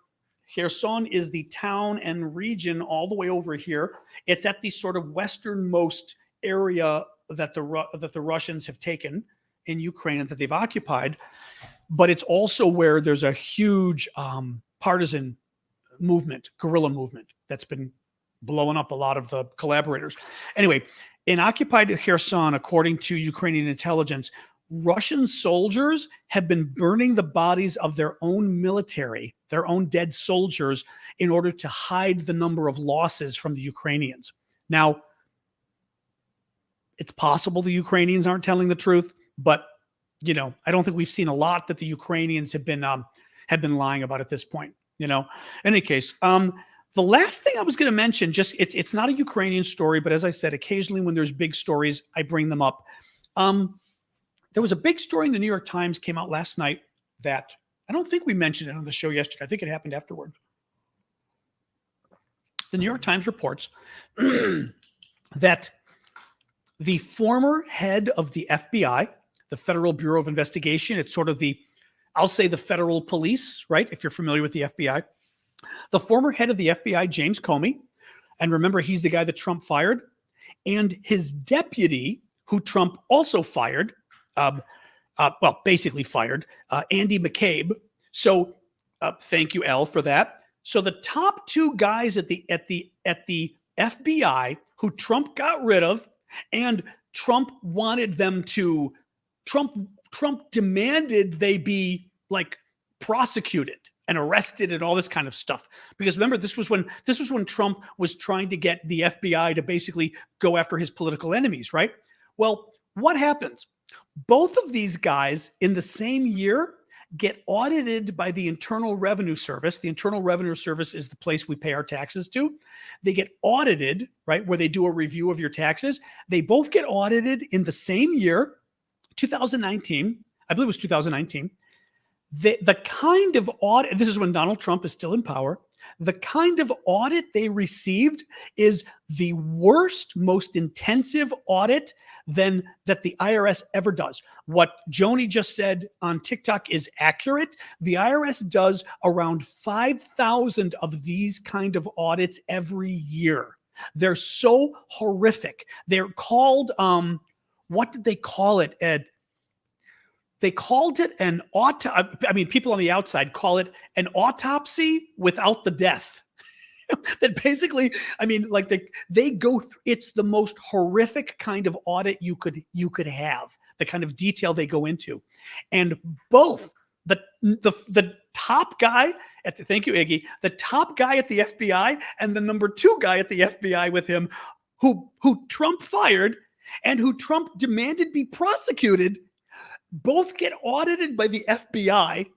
Kherson is the town and region all the way over here. It's at the sort of westernmost area that the Russians have taken in Ukraine and that they've occupied. But it's also where there's a huge partisan movement, guerrilla movement that's been blowing up a lot of the collaborators. Anyway, in occupied Kherson, according to Ukrainian intelligence, Russian soldiers have been burning the bodies of their own military, their own dead soldiers, in order to hide the number of losses from the Ukrainians. Now, it's possible the Ukrainians aren't telling the truth, but I don't think we've seen a lot that the Ukrainians have been lying about at this point. In any case, the last thing I was going to mention, it's not a Ukrainian story, but as I said, occasionally when there's big stories, I bring them up. There was a big story in the New York Times came out last night that I don't think we mentioned it on the show yesterday. I think it happened afterwards. The New York Times reports that the former head of the FBI, the Federal Bureau of Investigation, it's sort of I'll say the federal police, right? If you're familiar with the FBI. The former head of the FBI, James Comey, and remember, he's the guy that Trump fired, and his deputy, who Trump also fired, basically fired, Andy McCabe. So thank you, Al, for that. So the top two guys at the FBI who Trump got rid of, and Trump wanted them to, Trump demanded they be prosecuted and arrested and all this kind of stuff. Because remember, this was when Trump was trying to get the FBI to basically go after his political enemies, right? Well, what happens? Both of these guys in the same year get audited by the Internal Revenue Service. The Internal Revenue Service is the place we pay our taxes to. They get audited, right, where they do a review of your taxes. They both get audited in the same year, 2019. I believe it was 2019. The kind of audit, this is when Donald Trump is still in power, the kind of audit they received is the worst, most intensive audit that the IRS ever does. What Joni just said on TikTok is accurate. The IRS does around 5,000 of these kind of audits every year. They're so horrific. They're called, what did they call it, Ed? They called it an people on the outside call it an autopsy without the death. That basically, they go through, it's the most horrific kind of audit you could have, the kind of detail they go into. And both the top guy thank you, Iggy, the top guy at the FBI and the number two guy at the FBI with him, who Trump fired and who Trump demanded be prosecuted, both get audited by the FBI,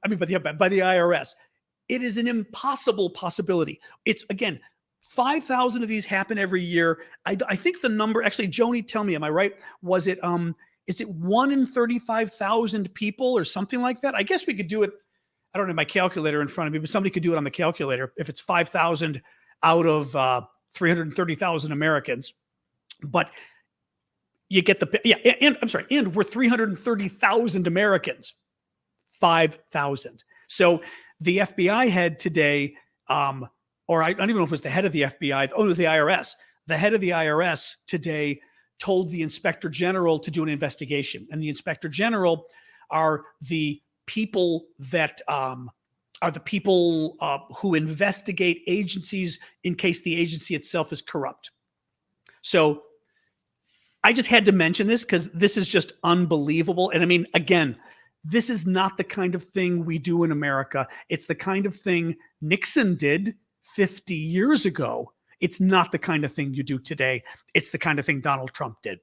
by the IRS. It is an impossible possibility. It's, again, 5,000 of these happen every year. I think the number, actually, Joni, tell me, am I right? Was it, is it 1 in 35,000 people or something like that? I guess we could do it. I don't have my calculator in front of me, but somebody could do it on the calculator. If it's 5,000 out of 330,000 Americans, but you get and I'm sorry, and we're 330,000 Americans, 5,000. So the FBI head today, or I don't even know if it was the head of the FBI, oh, the IRS. The head of the IRS today told the inspector general to do an investigation. And the inspector general are the people that who investigate agencies in case the agency itself is corrupt. So I just had to mention this because this is just unbelievable. And I mean, again, this is not the kind of thing we do in America. It's the kind of thing Nixon did 50 years ago. It's not the kind of thing you do today. It's the kind of thing Donald Trump did.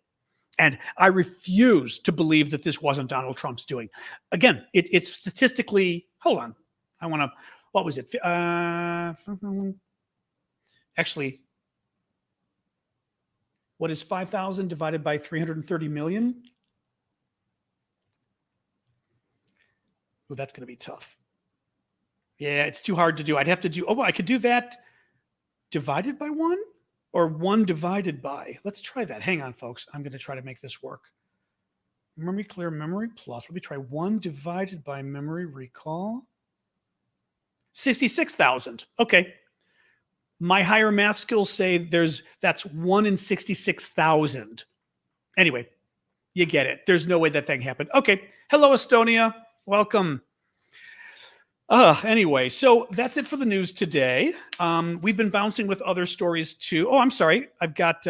And I refuse to believe that this wasn't Donald Trump's doing. Again, it's statistically, hold on. I want to, what was it? Actually, what is 5,000 divided by 330 million? Oh, that's going to be tough. Yeah, it's too hard to do. I'd have to do, I could do that divided by 1 or 1 divided by. Let's try that. Hang on, folks. I'm going to try to make this work. Memory clear, memory plus. Let me try 1 divided by memory recall. 66,000. Okay. My higher math skills say that's 1 in 66,000. Anyway, you get it. There's no way that thing happened. Okay. Hello, Estonia. Welcome. Anyway, so that's it for the news today. We've been bouncing with other stories too. Oh, I'm sorry. I've got,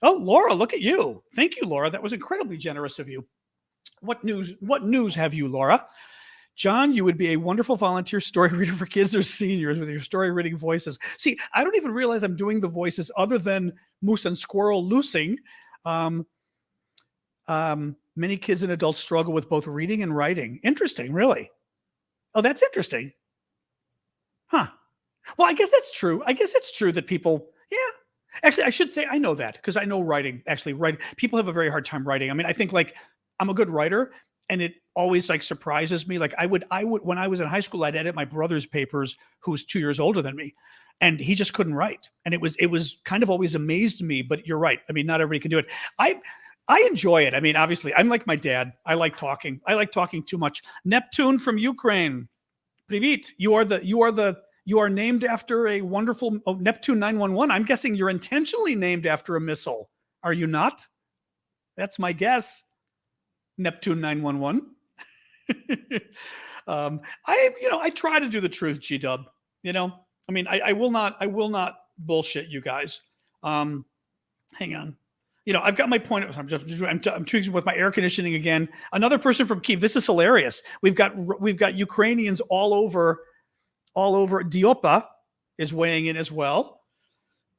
Laura, look at you. Thank you, Laura. That was incredibly generous of you. What news have you, Laura? John, you would be a wonderful volunteer story reader for kids or seniors with your story reading voices. See, I don't even realize I'm doing the voices other than Moose and Squirrel loosing. Many kids and adults struggle with both reading and writing. Interesting, really. Oh, that's interesting. Huh. Well, I guess that's true. I guess it's true that people, yeah. Actually, I should say I know that because I know writing. Actually, writing. People have a very hard time writing. I mean, I think like I'm a good writer, and it always like surprises me. Like I would when I was in high school, I'd edit my brother's papers, who was 2 years older than me, and he just couldn't write. And it was kind of always amazed me. But you're right. I mean, not everybody can do it. I enjoy it. I mean, obviously, I'm like my dad. I like talking. I like talking too much. Neptune from Ukraine. Привет. You are named after a wonderful Neptune 911. I'm guessing you're intentionally named after a missile. Are you not? That's my guess. Neptune 911. I try to do the truth, G-Dub. I mean, I will not bullshit you guys. Hang on. I've got my point. I'm tweaking with my air conditioning again. Another person from Kyiv. This is hilarious. We've got Ukrainians all over. Diopa is weighing in as well.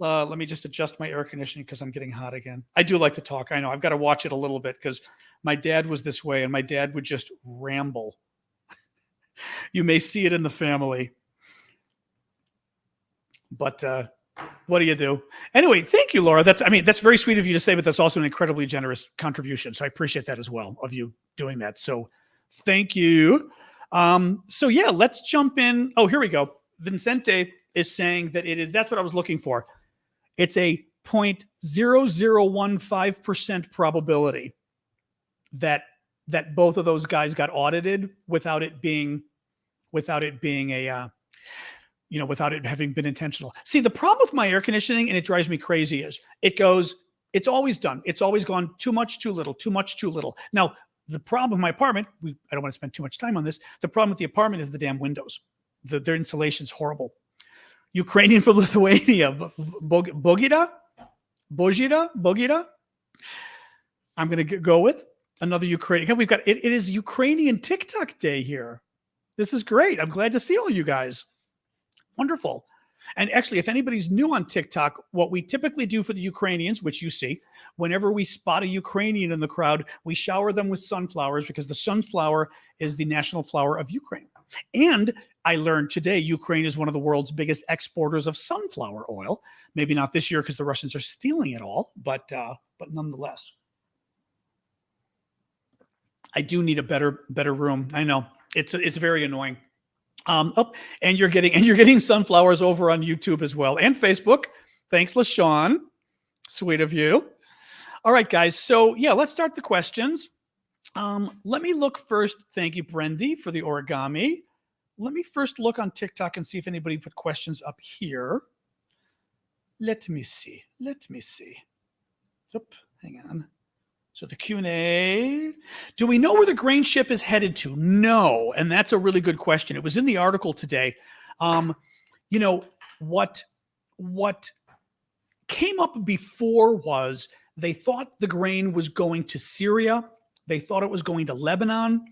Let me just adjust my air conditioning because I'm getting hot again. I do like to talk. I know I've got to watch it a little bit because my dad was this way, and my dad would just ramble. You may see it in the family, but. What do you do? Anyway, thank you, Laura. That's very sweet of you to say, but that's also an incredibly generous contribution. So I appreciate that as well, of you doing that. So thank you. So yeah, let's jump in. Oh, here we go. Vincente is saying that that's what I was looking for. It's a 0.0015% probability that both of those guys got audited without it being a, without it having been intentional. See, the problem with my air conditioning, and it drives me crazy, is it's always done. It's always gone too much, too little, too much, too little. Now, the problem with my apartment, I don't want to spend too much time on this. The problem with the apartment is the damn windows. Their insulation's horrible. Ukrainian from Lithuania, Bogida? I'm going to go with another Ukrainian. We've got, it is Ukrainian TikTok day here. This is great. I'm glad to see all you guys. Wonderful. And actually, if anybody's new on TikTok, what we typically do for the Ukrainians, which you see, whenever we spot a Ukrainian in the crowd, we shower them with sunflowers because the sunflower is the national flower of Ukraine. And I learned today, Ukraine is one of the world's biggest exporters of sunflower oil. Maybe not this year because the Russians are stealing it all, but nonetheless. I do need a better room. I know it's very annoying. And you're getting sunflowers over on YouTube as well and Facebook. Thanks, LaShawn. Sweet of you. All right, guys. So yeah, let's start the questions. Let me look first. Thank you, Brendy, for the origami. Let me first look on TikTok and see if anybody put questions up here. Let me see. Oop, hang on. So the Q&A. Do we know where the grain ship is headed to? No, and that's a really good question. It was in the article today. What came up before was they thought the grain was going to Syria. They thought it was going to Lebanon.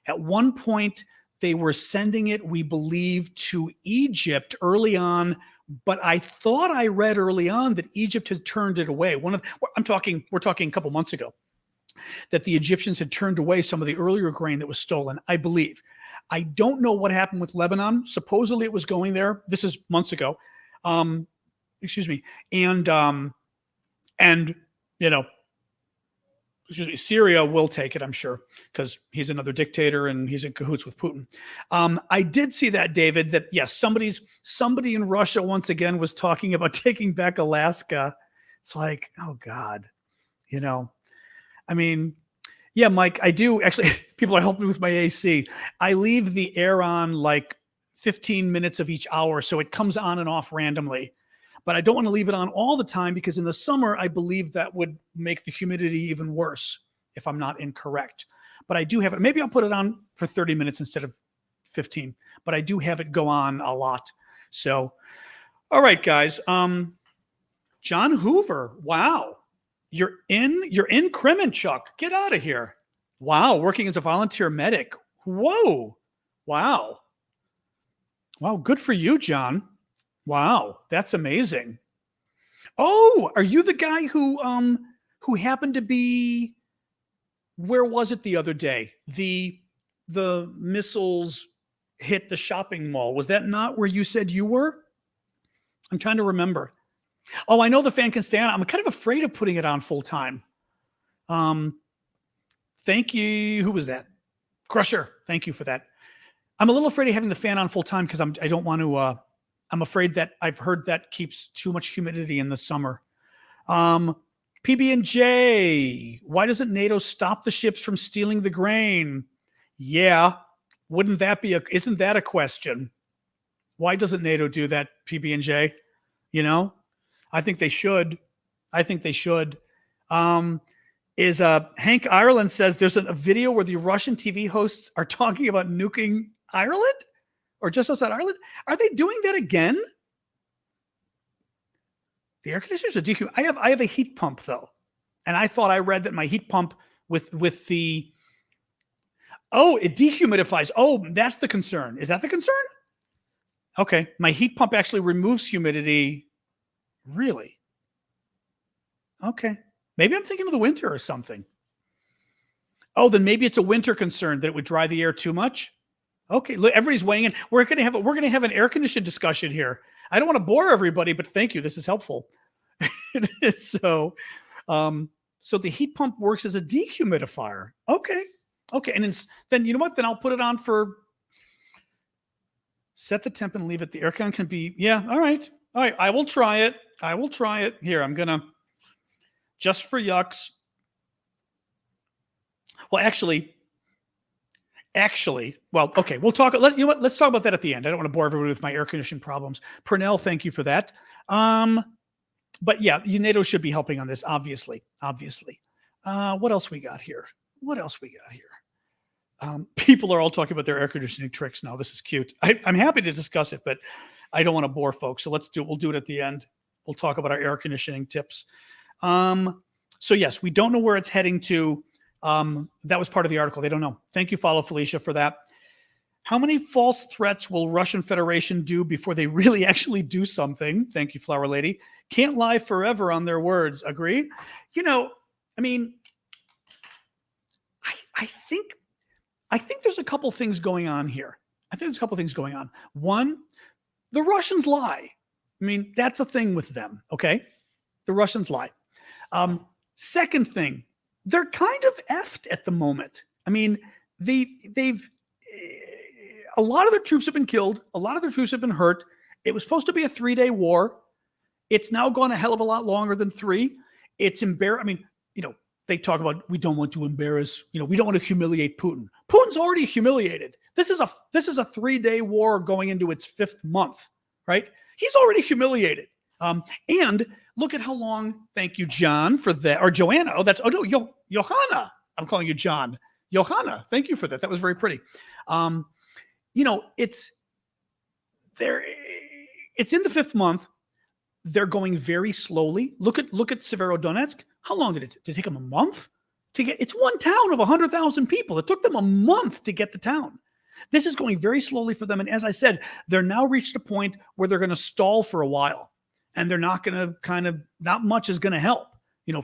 At one point, they were sending it, we believe, to Egypt early on. But I thought I read early on that Egypt had turned it away. We're talking a couple months ago, that the Egyptians had turned away some of the earlier grain that was stolen, I believe. I don't know what happened with Lebanon. Supposedly it was going there. This is months ago. Excuse me. And Syria will take it, I'm sure, because he's another dictator and he's in cahoots with Putin. I did see that, David, that yes, somebody in Russia once again was talking about taking back Alaska. It's like, oh God, I mean, yeah, Mike, I do actually, people are helping me with my AC. I leave the air on like 15 minutes of each hour, so it comes on and off randomly. But I don't want to leave it on all the time because in the summer, I believe that would make the humidity even worse if I'm not incorrect. But I do have it. Maybe I'll put it on for 30 minutes instead of 15. But I do have it go on a lot. So, all right, guys. John Hoover. Wow. You're in Kremenchuk. Get out of here. Wow. Working as a volunteer medic. Whoa. Wow. Wow. Good for you, John. Wow, that's amazing. Oh, are you the guy who happened to be, where was it the other day? The missiles hit the shopping mall. Was that not where you said you were? I'm trying to remember. Oh, I know the fan can stay on. I'm kind of afraid of putting it on full time. Thank you. Who was that? Crusher. Thank you for that. I'm a little afraid of having the fan on full time because I don't want to. I'm afraid that I've heard that keeps too much humidity in the summer. PB&J, why doesn't NATO stop the ships from stealing the grain? Yeah, isn't that a question? Why doesn't NATO do that, PB&J? I think they should. Hank Ireland says there's a video where the Russian TV hosts are talking about nuking Ireland? Or just outside Ireland? Are they doing that again? The air conditioners are dehumidified. I have a heat pump though, and I thought I read that my heat pump with the it dehumidifies. Oh, that's the concern. Is that the concern? Okay, my heat pump actually removes humidity. Really? Okay, maybe I'm thinking of the winter or something. Oh, then maybe it's a winter concern that it would dry the air too much. Okay, look, everybody's weighing in. We're gonna have an air conditioned discussion here. I don't want to bore everybody, but thank you. This is helpful. So the heat pump works as a dehumidifier. Okay, and then you know what? Then I'll put it on for set the temp and leave it. The aircon can be all right. I will try it. Here, I'm gonna just for yucks. Well, actually, okay, we'll talk. Let's talk about that at the end. I don't want to bore everybody with my air conditioning problems. Purnell, thank you for that. But yeah, NATO should be helping on this, obviously. What else we got here? People are all talking about their air conditioning tricks now. This is cute. I'm happy to discuss it, but I don't want to bore folks. So we'll do it at the end. We'll talk about our air conditioning tips. So yes, we don't know where it's heading to. That was part of the article. They don't know. Thank you, Follow Felicia, for that. How many false threats will Russian Federation do before they really actually do something? Thank you, Flower Lady. Can't lie forever on their words. Agree? I mean, I think there's a couple things going on here. One, the Russians lie. I mean, that's a thing with them. Okay. The Russians lie. Second thing, they're kind of effed at the moment. I mean, a lot of their troops have been killed. A lot of their troops have been hurt. It was supposed to be a 3-day war. It's now gone a hell of a lot longer than 3. It's embarrassing. I mean, they talk about, we don't want to embarrass, we don't want to humiliate Putin. Putin's already humiliated. This is a 3-day war going into its 5th month, right? He's already humiliated. And look at how long. Thank you, John, for that. Or Joanna. Johanna. I'm calling you John. Johanna. Thank you for that. That was very pretty. It's there. It's in the 5th month. They're going very slowly. Look at Severodonetsk. How long did it take them? A month to get? It's one town of 100,000 people. It took them a month to get the town. This is going very slowly for them. And as I said, they're now reached a point where they're going to stall for a while, and they're not going to not much is going to help,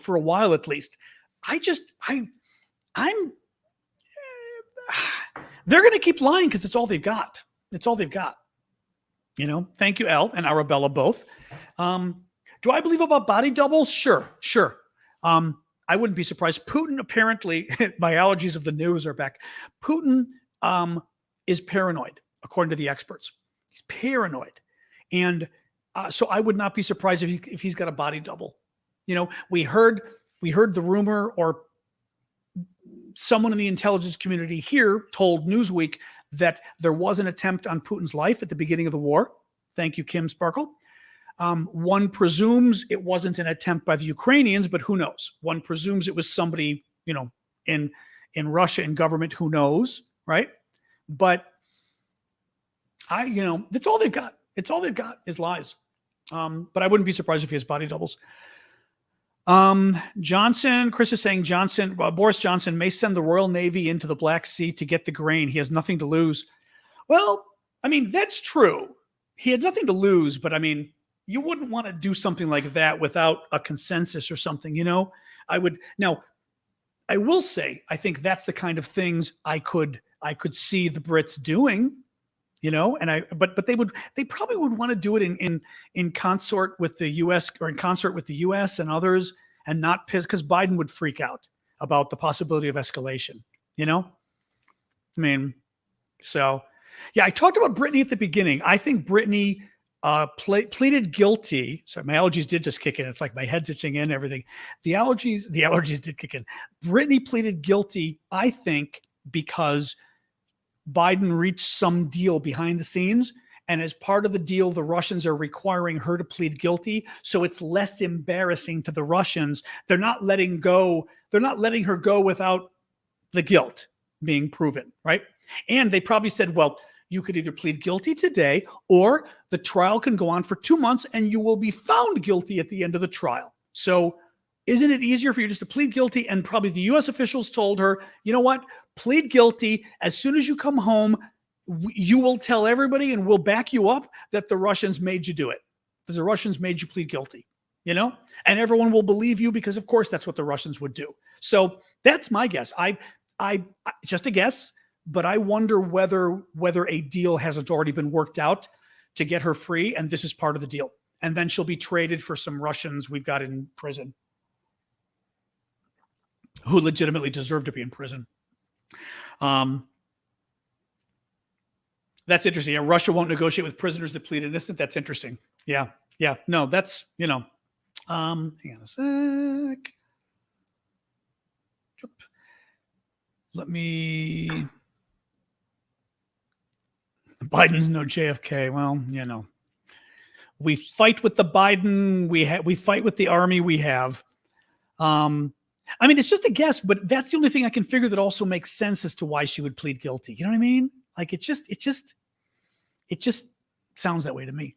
for a while at least. They're going to keep lying because it's all they've got. It's all they've got. Thank you, Elle and Arabella both. Do I believe about body doubles? Sure. I wouldn't be surprised. Putin apparently, my allergies of the news are back. Putin is paranoid, according to the experts. He's paranoid. And so I would not be surprised if he's got a body double. We heard the rumor, or someone in the intelligence community here told Newsweek that there was an attempt on Putin's life at the beginning of the war. Thank you, Kim Sparkle. One presumes it wasn't an attempt by the Ukrainians, but who knows? One presumes it was somebody, in Russia, in government, who knows, right? But that's all they've got. It's all they've got is lies. But I wouldn't be surprised if he has body doubles. Johnson, Chris is saying Boris Johnson may send the Royal Navy into the Black Sea to get the grain. He has nothing to lose. Well, I mean, that's true. He had nothing to lose, but I mean, you wouldn't want to do something like that without a consensus or something, I will say, I think that's the kind of things I could see the Brits doing, but they probably would want to do it in consort with the US, or in concert with the US and others, and not piss, because Biden would freak out about the possibility of escalation, I mean, so yeah, I talked about Brittney at the beginning. I think Brittney pleaded guilty. Sorry, my allergies did just kick in. It's like my head's itching and everything. The allergies did kick in. Brittney pleaded guilty, I think, because Biden reached some deal behind the scenes. And as part of the deal, the Russians are requiring her to plead guilty. So it's less embarrassing to the Russians. They're not letting her go without the guilt being proven, right? And they probably said, well, you could either plead guilty today, or the trial can go on for 2 months and you will be found guilty at the end of the trial. So isn't it easier for you just to plead guilty? And probably the US officials told her, you know what, plead guilty. As soon as you come home, you will tell everybody, and we'll back you up, that the Russians made you do it. That the Russians made you plead guilty, and everyone will believe you, because of course that's what the Russians would do. So that's my guess. I just a guess, but I wonder whether a deal hasn't already been worked out to get her free, and this is part of the deal. And then she'll be traded for some Russians we've got in prison who legitimately deserve to be in prison. That's interesting. Yeah, Russia won't negotiate with prisoners that plead innocent. That's interesting. Yeah. No, that's, hang on a sec. Let me... Biden's no JFK. Well, we fight with the Biden. We fight with the army we have. I mean, it's just a guess, but that's the only thing I can figure that also makes sense as to why she would plead guilty. You know what I mean? Like it just sounds that way to me.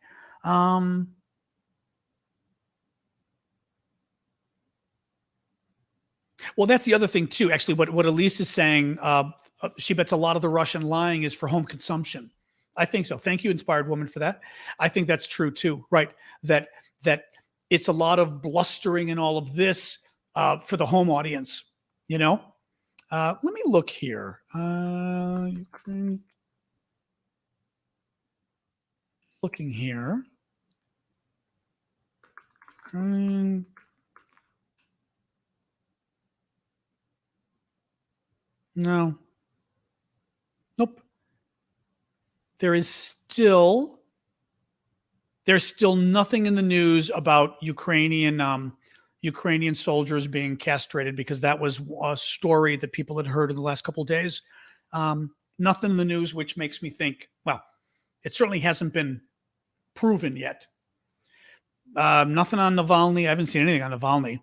Well, that's the other thing too. Actually, what Elise is saying, she bets a lot of the Russian lying is for home consumption. I think so. Thank you, Inspired Woman, for that. I think that's true too, right? That it's a lot of blustering and all of this for the home audience, Let me look here. Ukraine. Looking here. Ukraine. No. Nope. there's still nothing in the news about Ukrainian soldiers being castrated, because that was a story that people had heard in the last couple of days. Nothing in the news, which makes me think, well, it certainly hasn't been proven yet. Nothing on Navalny. I haven't seen anything on Navalny.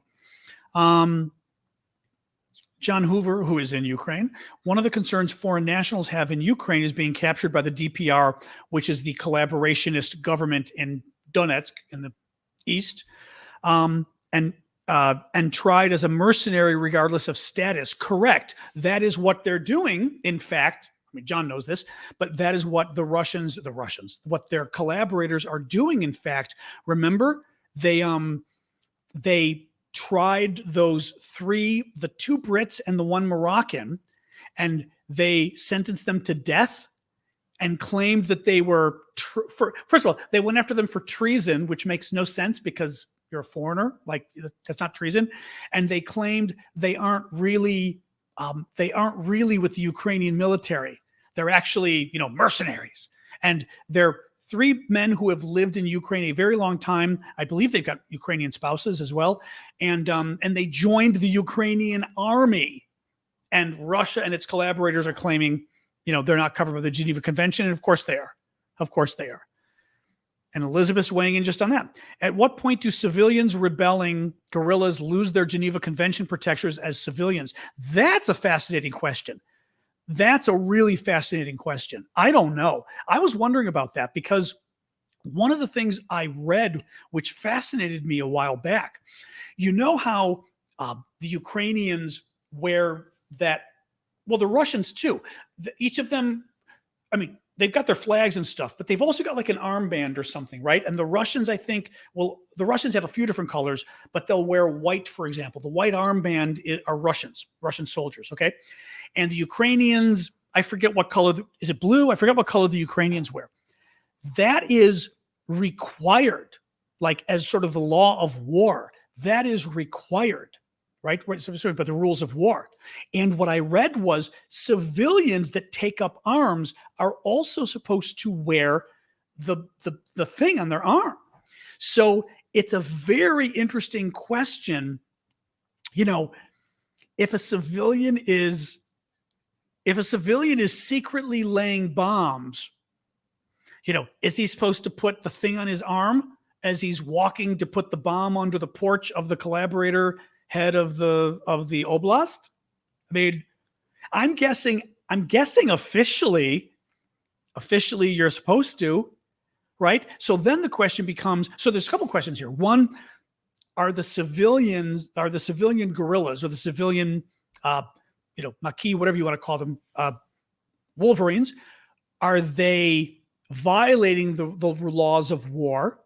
John Hoover, who is in Ukraine, one of the concerns foreign nationals have in Ukraine is being captured by the DPR, which is the collaborationist government in Donetsk in the east, and tried as a mercenary regardless of status. Correct. That is what they're doing. In fact, I mean, John knows this, but that is what the Russians, what their collaborators are doing. In fact, remember, they tried those three, the two Brits and the one Moroccan, and they sentenced them to death and claimed that they were, first of all, they went after them for treason, which makes no sense because you're a foreigner, like that's not treason. And they claimed they aren't really with the Ukrainian military. They're actually, mercenaries. And they're three men who have lived in Ukraine a very long time. I believe they've got Ukrainian spouses as well. And they joined the Ukrainian army. And Russia and its collaborators are claiming, they're not covered by the Geneva Convention. And of course they are. Of course they are. And Elizabeth's weighing in just on that. At what point do civilians rebelling guerrillas lose their Geneva Convention protections as civilians? That's a fascinating question. That's a really fascinating question. I don't know. I was wondering about that because one of the things I read, which fascinated me a while back, how the Ukrainians wear that, well, the Russians too. Each of them, they've got their flags and stuff, but they've also got like an armband or something, right? And the Russians, I think, the Russians have a few different colors, but they'll wear white, for example. The white armband are Russian soldiers, okay? And the Ukrainians, I forget what color, is it blue? I forget what color the Ukrainians wear. That is required, like as sort of the law of war. That is required, right? But the rules of war. And what I read was civilians that take up arms are also supposed to wear the thing on their arm. So it's a very interesting question. If a civilian is secretly laying bombs, is he supposed to put the thing on his arm as he's walking to put the bomb under the porch of the collaborator head of the oblast? I'm guessing officially you're supposed to, right? So then the question becomes, so there's a couple questions here. One, are the civilian guerrillas or the civilian, Maquis, whatever you want to call them, Wolverines, are they violating the laws of war?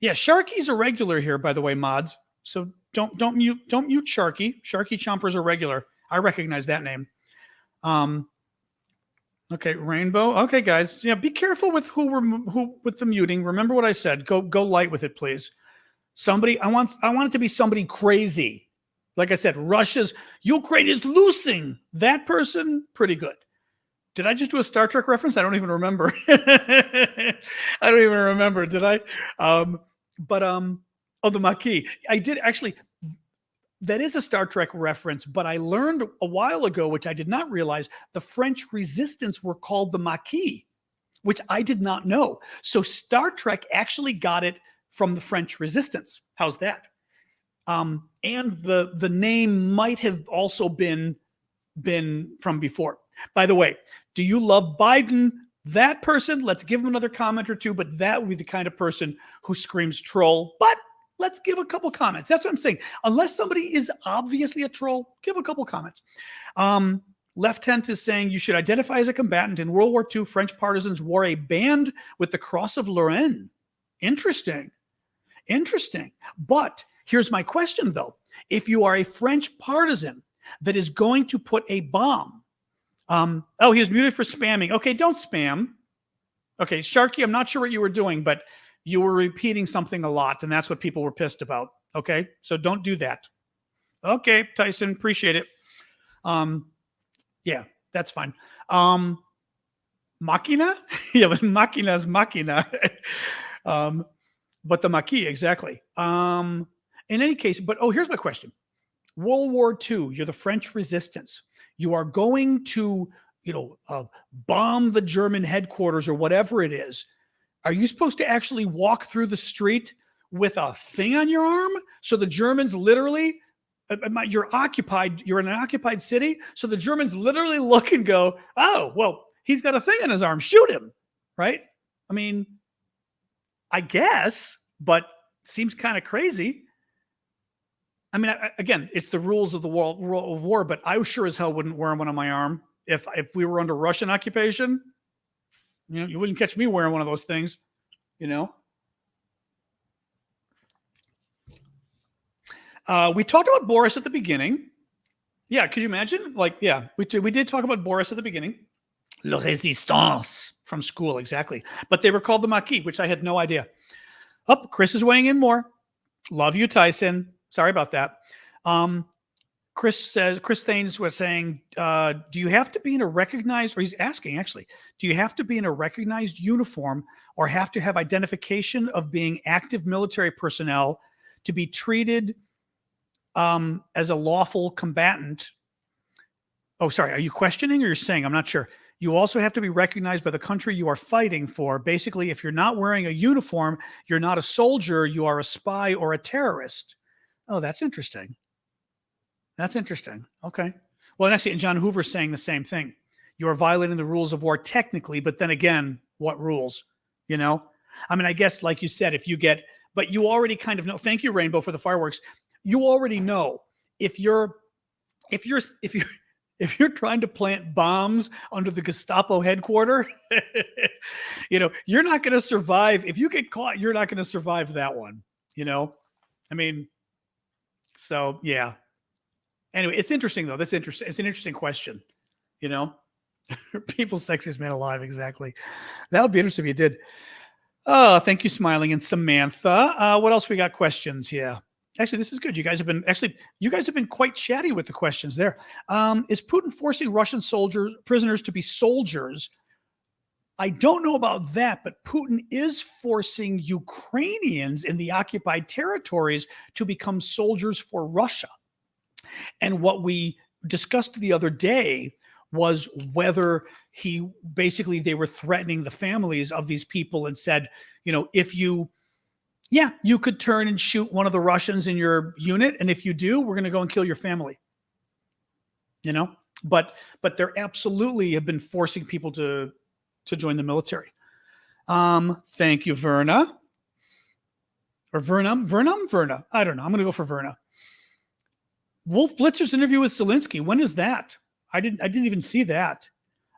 Yeah, Sharky's a regular here, by the way, mods. So don't mute Sharky. Sharky Chompers are regular. I recognize that name. Okay, Rainbow. Okay, guys. Yeah, be careful with who with the muting. Remember what I said. Go light with it, please. Somebody, I want it to be somebody crazy. Like I said, Ukraine is losing. That person, pretty good. Did I just do a Star Trek reference? I don't even remember. I don't even remember. Did I? The Maquis. I did actually. That is a Star Trek reference, but I learned a while ago, which I did not realize, the French resistance were called the Maquis, which I did not know. So Star Trek actually got it from the French resistance. How's that? And the name might have also been from before. By the way, do you love Biden? That person, let's give him another comment or two, but that would be the kind of person who screams troll. But let's give a couple comments. That's what I'm saying. Unless somebody is obviously a troll, give a couple comments. Left Tent is saying you should identify as a combatant. In World War II, French partisans wore a band with the Cross of Lorraine. Interesting. But here's my question, though. If you are a French partisan that is going to put a bomb, he was muted for spamming. Okay, don't spam. Okay, Sharky, I'm not sure what you were doing, but you were repeating something a lot, and that's what people were pissed about. Okay, so don't do that. Okay, Tyson, appreciate it. Yeah, that's fine. Machina? Yeah, but machina's machina. But the Maquis, exactly. In any case, but here's my question. World War II, you're the French resistance. You are going to, bomb the German headquarters or whatever it is. Are you supposed to actually walk through the street with a thing on your arm? So the Germans literally, you're in an occupied city. So the Germans literally look and go, oh, well, he's got a thing on his arm. Shoot him. Right? I mean, I guess, but seems kind of crazy. I mean, again, it's the rules of the world of war, but I sure as hell wouldn't wear one on my arm if we were under Russian occupation. You wouldn't catch me wearing one of those things. We talked about Boris at the beginning. Yeah, could you imagine? We did talk about Boris at the beginning. Le Résistance from school, exactly. But they were called the Maquis, which I had no idea. Chris is weighing in more. Love you, Tyson. Sorry about that. Chris Thanes was saying, do you have to be in a recognized, or he's asking actually, do you have to be in a recognized uniform or have to have identification of being active military personnel to be treated as a lawful combatant? Oh, sorry. Are you questioning or you're saying? I'm not sure. You also have to be recognized by the country you are fighting for. Basically, if you're not wearing a uniform, you're not a soldier, you are a spy or a terrorist. Oh, that's interesting. That's interesting. Okay. Well, and actually, John Hoover's saying the same thing. You are violating the rules of war technically, but then again, what rules? I mean, I guess, like you said, but you already kind of know. Thank you, Rainbow, for the fireworks. You already know if you're trying to plant bombs under the Gestapo headquarters, you're not going to survive. If you get caught, you're not going to survive that one. I mean, so yeah. Anyway, it's interesting though. That's interesting. It's an interesting question. People's sexiest man alive. Exactly. That would be interesting if you did. Oh, thank you, Smiling and Samantha. What else we got? Questions here. Actually, this is good. You guys have been quite chatty with the questions there. Is Putin forcing Russian prisoners to be soldiers? I don't know about that, but Putin is forcing Ukrainians in the occupied territories to become soldiers for Russia. And what we discussed the other day was whether they were threatening the families of these people and said, if you could turn and shoot one of the Russians in your unit. And if you do, we're going to go and kill your family. But they're absolutely have been forcing people to join the military. Thank you, Verna. Or Verna. I don't know. I'm going to go for Verna. Wolf Blitzer's interview with Zelensky. When is that? I didn't even see that.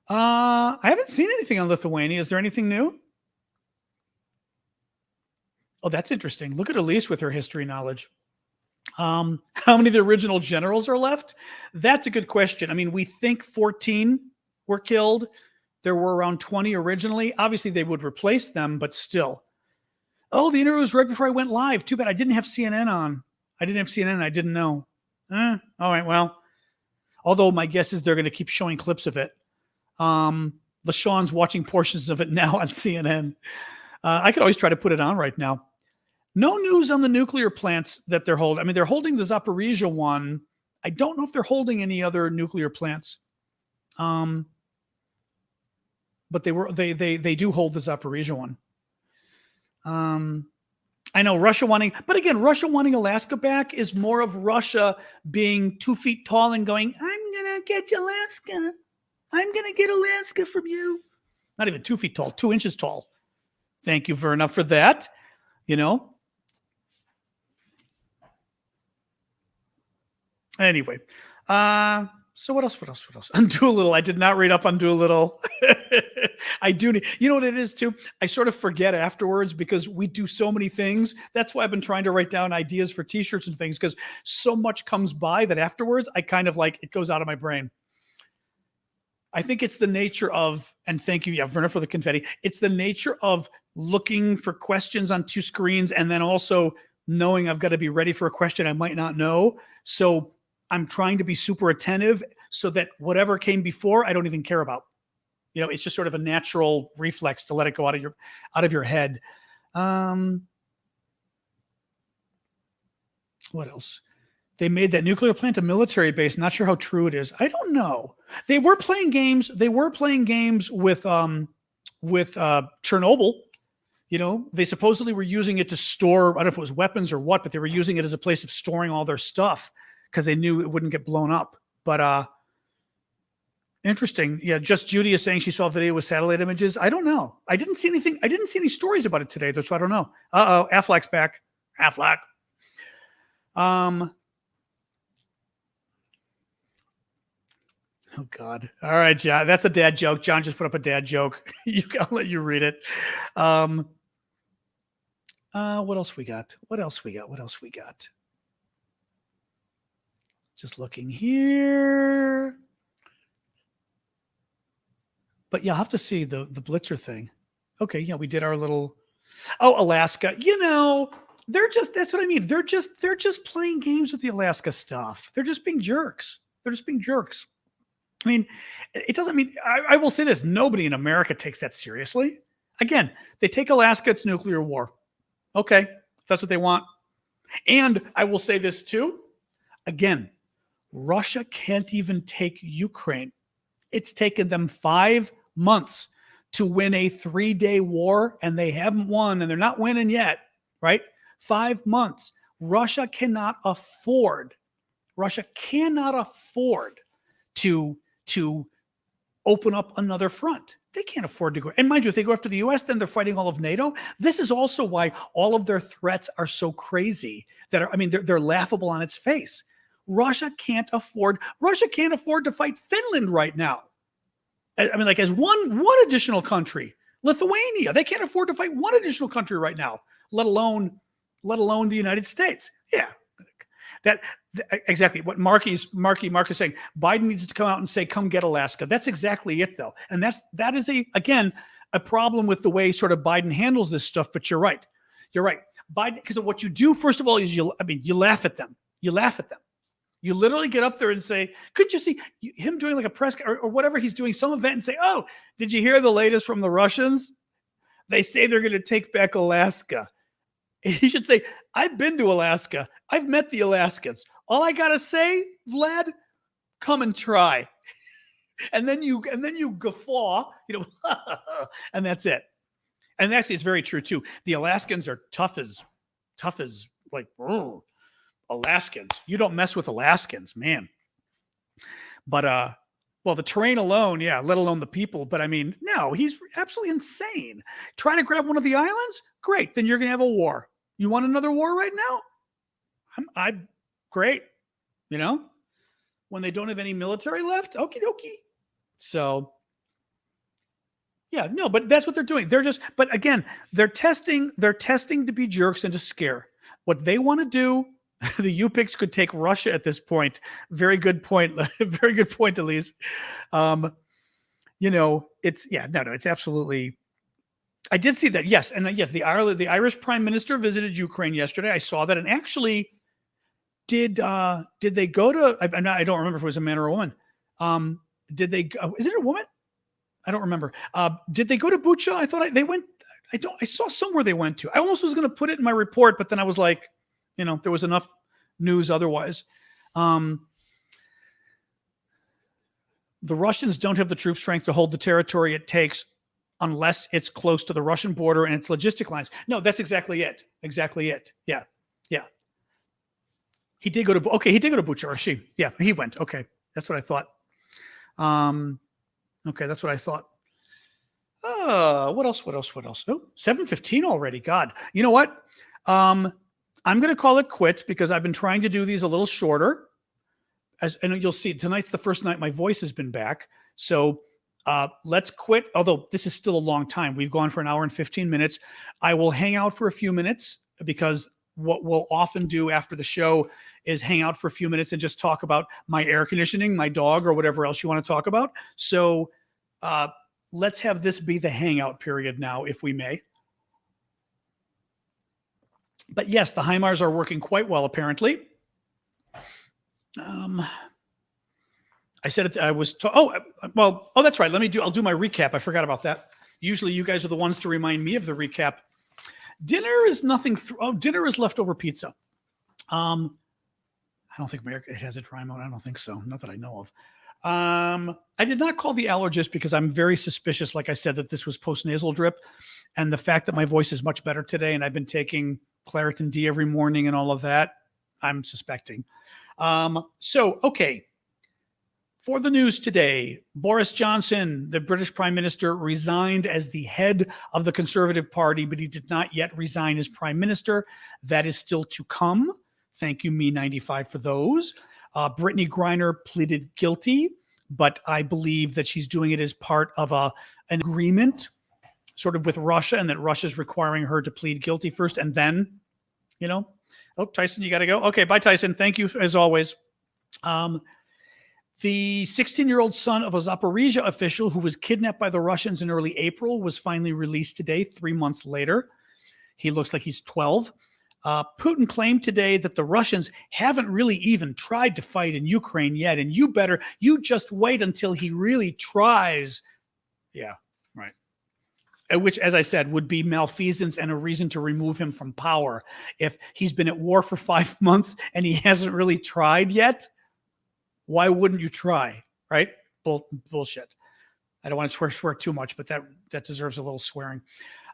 I haven't seen anything on Lithuania. Is there anything new? Oh, that's interesting. Look at Elise with her history knowledge. How many of the original generals are left? That's a good question. I mean, we think 14 were killed. There were around 20 originally. Obviously, they would replace them, but still. Oh, the interview was right before I went live. Too bad I didn't have CNN on. I didn't know. All right, well. Although my guess is they're going to keep showing clips of it. LaShawn's watching portions of it now on CNN. I could always try to put it on right now. No news on the nuclear plants that they're holding. I mean, they're holding the Zaporizhia one. I don't know if they're holding any other nuclear plants. But they do hold the Zaporizhia one. I know Russia wanting Alaska back is more of Russia being 2 feet tall and going, I'm going to get Alaska. I'm going to get Alaska from you. Not even 2 feet tall, 2 inches tall. Thank you, Verna, for that. Anyway, so what else? On Doolittle, I did not read up on Doolittle. I do need, you know what it is too? I sort of forget afterwards because we do so many things. That's why I've been trying to write down ideas for t-shirts and things because so much comes by that afterwards I kind of it goes out of my brain. I think it's the nature of, and thank you, Verna, for the confetti. It's the nature of looking for questions on 2 screens and then also knowing I've got to be ready for a question I might not know. So I'm trying to be super attentive so that whatever came before, I don't even care about. It's just sort of a natural reflex to let it go out of your head. What else? They made that nuclear plant a military base. Not sure how true it is. I don't know. They were playing games. With Chernobyl. They supposedly were using it to store, I don't know if it was weapons or what, but they were using it as a place of storing all their stuff because they knew it wouldn't get blown up. But interesting. Yeah, Just Judy is saying she saw a video with satellite images. I don't know. I didn't see anything. I didn't see any stories about it today, though, so I don't know. Uh-oh, Affleck's back. Affleck. Oh God. All right, John. That's a dad joke. John just put up a dad joke. I'll let you read it. What else we got? Just looking here. But yeah, I'll have to see the Blitzer thing. Okay, yeah, we did our little Alaska. That's what I mean. They're just playing games with the Alaska stuff. They're just being jerks. I mean, it doesn't mean, I will say this, nobody in America takes that seriously. Again, they take Alaska, it's nuclear war. Okay, if that's what they want. And I will say this too. Again, Russia can't even take Ukraine. It's taken them 5 months to win a 3-day war, and they haven't won, and they're not winning yet, right? 5 months. Russia cannot afford to open up another front. They can't afford to go. And mind you, if they go after the U.S., then they're fighting all of NATO. This is also why all of their threats are so crazy they're laughable on its face. Russia can't afford to fight Finland right now. As one additional country, Lithuania, they can't afford to fight one additional country right now, let alone the United States. Yeah. Exactly what Mark is saying. Biden needs to come out and say, "Come get Alaska." That's exactly it, though, and that is a problem with the way sort of Biden handles this stuff. But you're right. Biden, because of what you do, first of all, is you laugh at them. You literally get up there and say, "Could you see him doing like a press or whatever he's doing, some event, and say, oh, did you hear the latest from the Russians? They say they're going to take back Alaska." He should say, "I've been to Alaska. I've met the Alaskans. All I gotta say, Vlad, come and try." And then you guffaw, and that's it. And actually, it's very true too. The Alaskans are tough as like Alaskans. You don't mess with Alaskans, man. But well, the terrain alone, yeah, let alone the people. But I mean, no, he's absolutely insane. Trying to grab one of the islands? Great. Then you're gonna have a war. You want another war right now? I'm great. When they don't have any military left, okie dokie. So, yeah, no, but that's what they're doing. But again, they're testing to be jerks and to scare. What they want to do, the U-Picks could take Russia at this point. Very good point. Very good point, Elise. It's absolutely. I did see that, yes, and yes, the Irish Prime Minister visited Ukraine yesterday. I saw that, and actually, did they go to? I don't remember if it was a man or a woman. Did they? Is it a woman? I don't remember. Did they go to Bucha? I thought they went. I saw somewhere they went to. I almost was going to put it in my report, but then I was like, there was enough news otherwise. The Russians don't have the troop strength to hold the territory it takes unless it's close to the Russian border and its logistic lines. No, that's exactly it. Yeah. He did go to Bucha, or she. Yeah, he went. Okay. That's what I thought. Okay, that's what I thought. What else? Oh, 7:15 already. God. You know what? I'm going to call it quits because I've been trying to do these a little shorter. And you'll see tonight's the first night my voice has been back. So let's quit. Although this is still a long time. We've gone for an hour and 15 minutes. I will hang out for a few minutes because what we'll often do after the show is hang out for a few minutes and just talk about my air conditioning, my dog, or whatever else you want to talk about. So let's have this be the hangout period now, if we may. But yes, the HIMARS are working quite well, apparently. I said it. That's right. I'll do my recap. I forgot about that. Usually you guys are the ones to remind me of the recap. Dinner is nothing. Dinner is leftover pizza. I don't think it has a dry mode. I don't think so. Not that I know of. I did not call the allergist because I'm very suspicious, like I said, that this was post-nasal drip. And the fact that my voice is much better today and I've been taking Claritin D every morning and all of that, I'm suspecting. Okay. For the news today, Boris Johnson, the British Prime Minister, resigned as the head of the Conservative Party, but he did not yet resign as Prime Minister. That is still to come. Thank you, Me95, for those. Brittney Griner pleaded guilty, but I believe that she's doing it as part of an agreement sort of with Russia, and that Russia's requiring her to plead guilty first. And then, Tyson, you got to go. Okay, bye, Tyson. Thank you, as always. The 16-year-old son of a Zaporizhia official who was kidnapped by the Russians in early April was finally released today, 3 months later. He looks like he's 12. Putin claimed today that the Russians haven't really even tried to fight in Ukraine yet, and you just wait until he really tries. Yeah, right. Which, as I said, would be malfeasance and a reason to remove him from power. If he's been at war for 5 months and he hasn't really tried yet, why wouldn't you try, right? Bullshit. I don't want to swear too much, but that deserves a little swearing.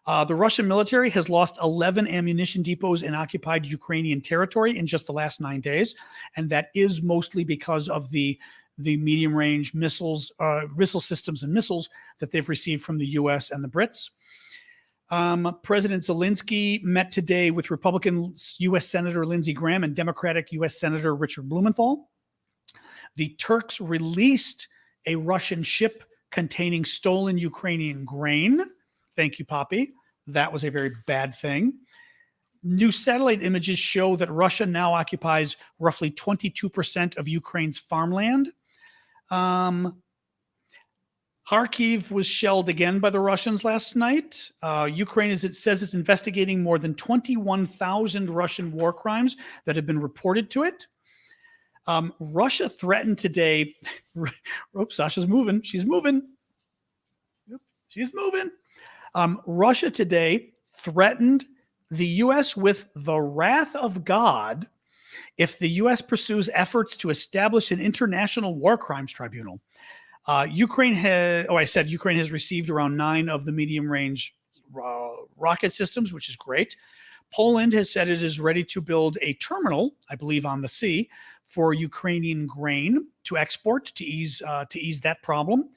The Russian military has lost 11 ammunition depots in occupied Ukrainian territory in just the last 9 days, and that is mostly because of the medium-range missiles, missile systems and missiles that they've received from the U.S. and the Brits. President Zelensky met today with Republican U.S. Senator Lindsey Graham and Democratic U.S. Senator Richard Blumenthal. The Turks released a Russian ship containing stolen Ukrainian grain. Thank you, Poppy. That was a very bad thing. New satellite images show that Russia now occupies roughly 22% of Ukraine's farmland. Kyiv was shelled again by the Russians last night. Ukraine, as it says, is investigating more than 21,000 Russian war crimes that have been reported to it. Russia threatened today. Oops, Sasha's moving. She's moving. She's moving. Russia today threatened the U.S. with the wrath of God if the U.S. pursues efforts to establish an international war crimes tribunal. Ukraine has received around 9 of the medium-range rocket systems, which is great. Poland has said it is ready to build a terminal, I believe, on the sea for Ukrainian grain to export to ease that problem.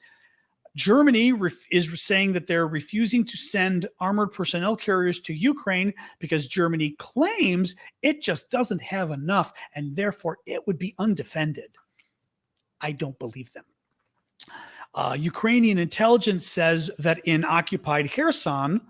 Germany is saying that they're refusing to send armored personnel carriers to Ukraine because Germany claims it just doesn't have enough, and therefore it would be undefended. I don't believe them. Ukrainian intelligence says that in occupied Kherson,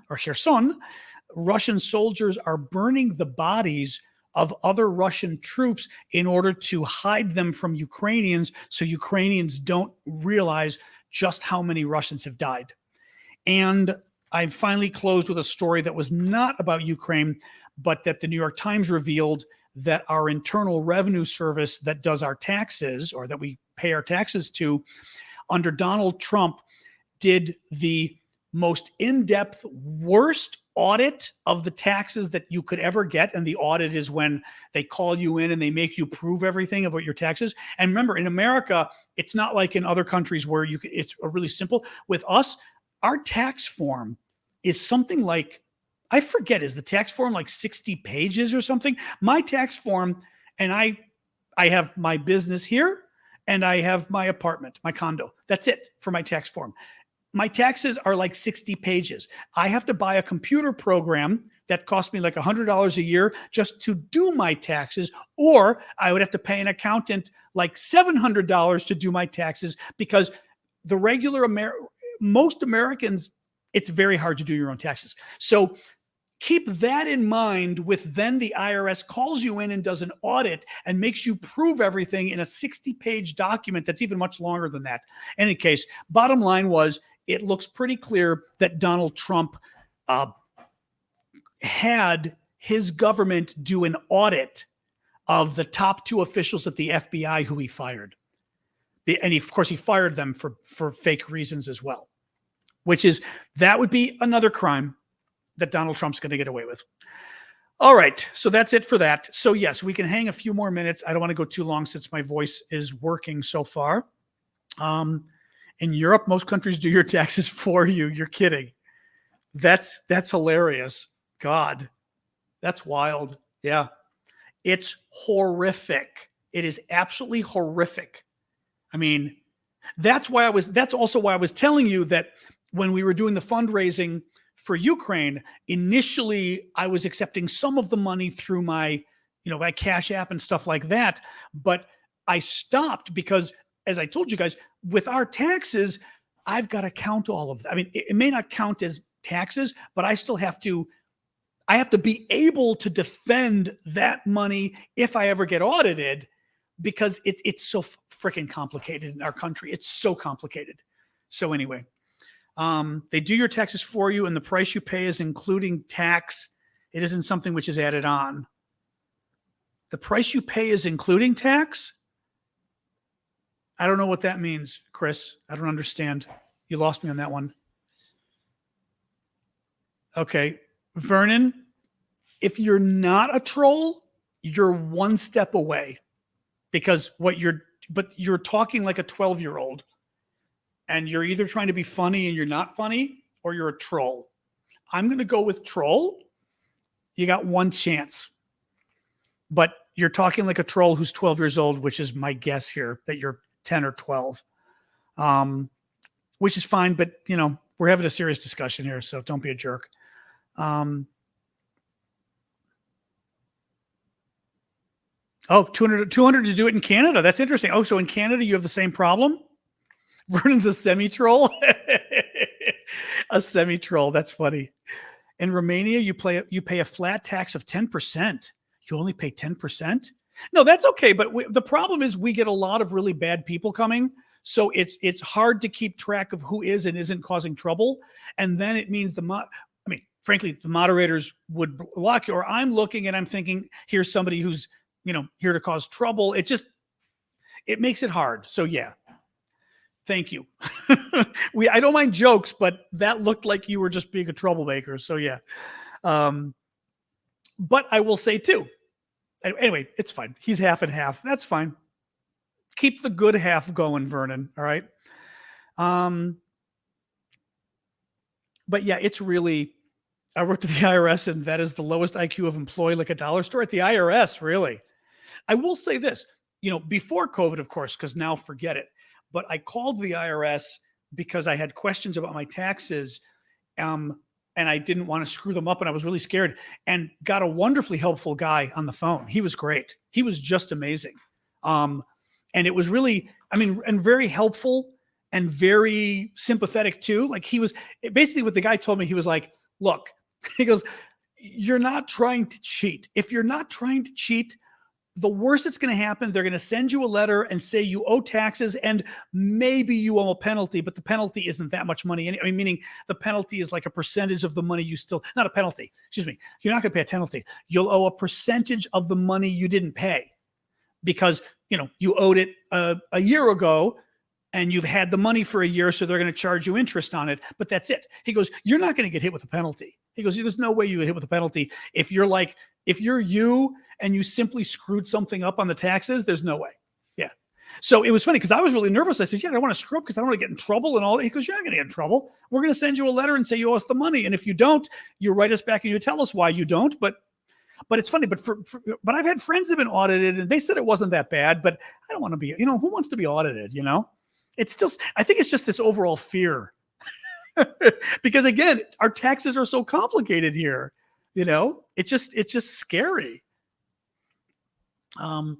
Russian soldiers are burning the bodies of other Russian troops in order to hide them from Ukrainians, so Ukrainians don't realize just how many Russians have died. And I finally closed with a story that was not about Ukraine, but that the New York Times revealed that our Internal Revenue Service that does our taxes, or that we pay our taxes to, under Donald Trump, did the most in-depth, worst audit of the taxes that you could ever get. And the audit is when they call you in and they make you prove everything about your taxes. And remember, in America, it's not like in other countries where it's really simple. With us, our tax form is something like, I forget, is the tax form like 60 pages or something? My tax form, and I have my business here and I have my apartment, my condo. That's it for my tax form. My taxes are like 60 pages. I have to buy a computer program that costs me like $100 a year just to do my taxes, or I would have to pay an accountant like $700 to do my taxes, because the regular most Americans, it's very hard to do your own taxes. So keep that in mind with then the IRS calls you in and does an audit and makes you prove everything in a 60-page document that's even much longer than that. In any case, bottom line was, it looks pretty clear that Donald Trump had his government do an audit of the top 2 officials at the FBI who he fired. And of course, he fired them for fake reasons as well, that would be another crime that Donald Trump's going to get away with. All right. So that's it for that. So yes, we can hang a few more minutes. I don't want to go too long since my voice is working so far. In Europe, most countries do your taxes for you. You're kidding. That's hilarious. God, that's wild. Yeah. It's horrific. It is absolutely horrific. I mean, that's also why I was telling you that when we were doing the fundraising for Ukraine, initially I was accepting some of the money through my Cash App and stuff like that. But I stopped because, as I told you guys, with our taxes, I've got to count all of that. I mean, it may not count as taxes, but I still have to be able to defend that money if I ever get audited, because it's so freaking complicated in our country. It's so complicated. So anyway, they do your taxes for you, and the price you pay is including tax. It isn't something which is added on. The price you pay is including tax? I don't know what that means, Chris. I don't understand. You lost me on that one. Okay. Vernon, if you're not a troll, you're one step away, because you're talking like a 12-year-old, and you're either trying to be funny and you're not funny, or you're a troll. I'm going to go with troll. You got one chance, but you're talking like a troll who's 12 years old, which is my guess here, that you're 10 or 12, which is fine. But, we're having a serious discussion here, so don't be a jerk. Oh, 200 to do it in Canada. That's interesting. Oh, so in Canada, you have the same problem? Vernon's a semi-troll. A semi-troll. That's funny. In Romania, you pay a flat tax of 10%. You only pay 10%? No, that's okay. But the problem is we get a lot of really bad people coming. So it's hard to keep track of who is and isn't causing trouble. And then it means frankly, the moderators would block you, or I'm looking and I'm thinking, here's somebody who's, here to cause trouble. It makes it hard. So yeah, thank you. I don't mind jokes, but that looked like you were just being a troublemaker. So yeah. But I will say too, anyway, it's fine. He's half and half. That's fine. Keep the good half going, Vernon. All right. But yeah, it's really, I worked at the IRS, and that is the lowest IQ of employee, like a dollar store at the IRS. Really. I will say this, before COVID, of course, because now forget it. But I called the IRS because I had questions about my taxes, and I didn't want to screw them up, and I was really scared, and got a wonderfully helpful guy on the phone. He was great. He was just amazing. And it was really, and very helpful and very sympathetic too. Like, he was basically, what the guy told me, he was like, look, he goes, you're not trying to cheat. If you're not trying to cheat, the worst that's going to happen, they're going to send you a letter and say you owe taxes, and maybe you owe a penalty, but the penalty isn't that much money. Meaning the penalty is like a percentage of the money you still, not a penalty, excuse me. You're not going to pay a penalty. You'll owe a percentage of the money you didn't pay because, you owed it a year ago, and you've had the money for a year, so they're going to charge you interest on it, but that's it. He goes, you're not going to get hit with a penalty. He goes, there's no way you get hit with a penalty. If you're you and you simply screwed something up on the taxes, there's no way. Yeah. So it was funny because I was really nervous. I said, yeah, I don't want to screw up because I don't want to get in trouble and all that. He goes, you're not going to get in trouble. We're going to send you a letter and say you owe us the money. And if you don't, you write us back and you tell us why you don't. But it's funny, but I've had friends that have been audited and they said it wasn't that bad, but I don't want to be, who wants to be audited, It's still, I think it's just this overall fear because again, our taxes are so complicated here, it's just scary. There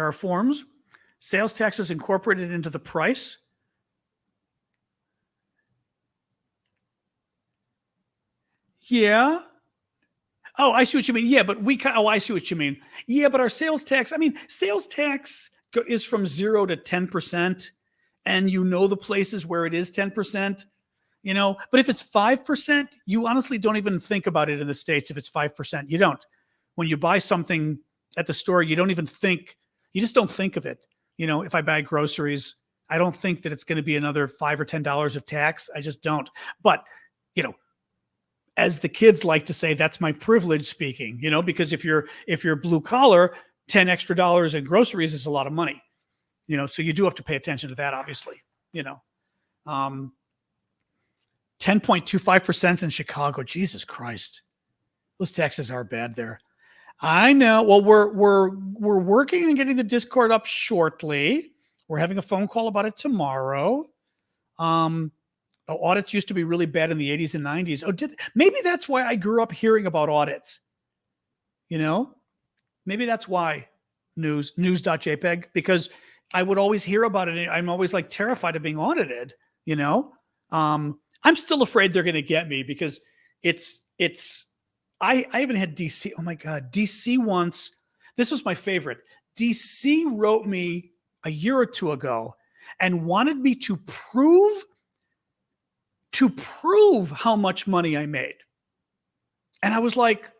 are forms, sales taxes incorporated into the price. Yeah. Oh, I see what you mean. Yeah, but I see what you mean. Yeah, but our sales tax, sales tax is from 0 to 10%, and the places where it is 10%, but if it's 5%, you honestly don't even think about it in the States. If it's 5%, you don't. when you buy something at the store, you just don't think of it. If I buy groceries, I don't think that it's going to be another $5 or $10 of tax. I just don't. But, as the kids like to say, that's my privilege speaking, because if you're blue collar, $10 extra in groceries is a lot of money, so you do have to pay attention to that, obviously, 10.25% in Chicago. Jesus Christ. Those taxes are bad there. I know. Well, we're working on getting the Discord up shortly. We're having a phone call about it tomorrow. Audits used to be really bad in the 80s and 90s. Maybe that's why I grew up hearing about audits. Maybe that's why news.jpg, because I would always hear about it. And I'm always like terrified of being audited. I'm still afraid they're going to get me because I haven't had DC. Oh my God. DC once, this was my favorite. DC wrote me a year or two ago and wanted me to prove how much money I made. And I was like,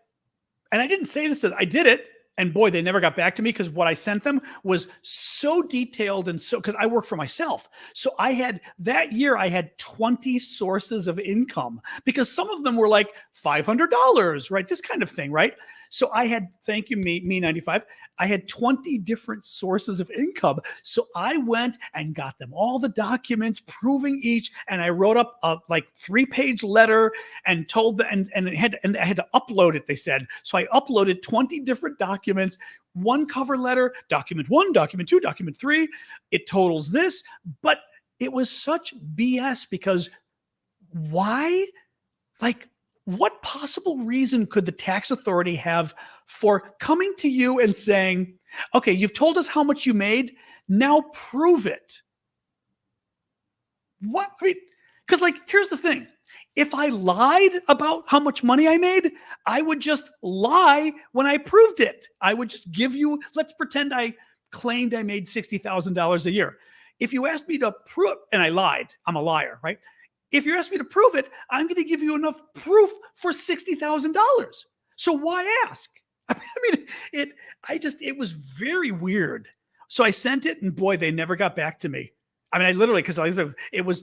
and I didn't say this, I did it. And boy, they never got back to me because what I sent them was so detailed and because I work for myself. So that year I had 20 sources of income because some of them were like $500, right? This kind of thing, right? So I had, thank you, me 95. I had 20 different sources of income. So I went and got them all the documents proving each. And I wrote up a 3-page letter and told them, and I had to upload it, they said. So I uploaded 20 different documents, one cover letter, document 1, document 2, document 3. It totals this, but it was such BS because why? What possible reason could the tax authority have for coming to you and saying, okay, you've told us how much you made, now prove it? What? I mean, because here's the thing. If I lied about how much money I made, I would just lie when I proved it. I would just give you, let's pretend I claimed I made $60,000 a year. If you asked me to prove, and I lied, I'm a liar, right? If you ask me to prove it, I'm going to give you enough proof for $60,000. So why ask? I mean, it was very weird. So I sent it and boy, they never got back to me. I mean, I literally, because it was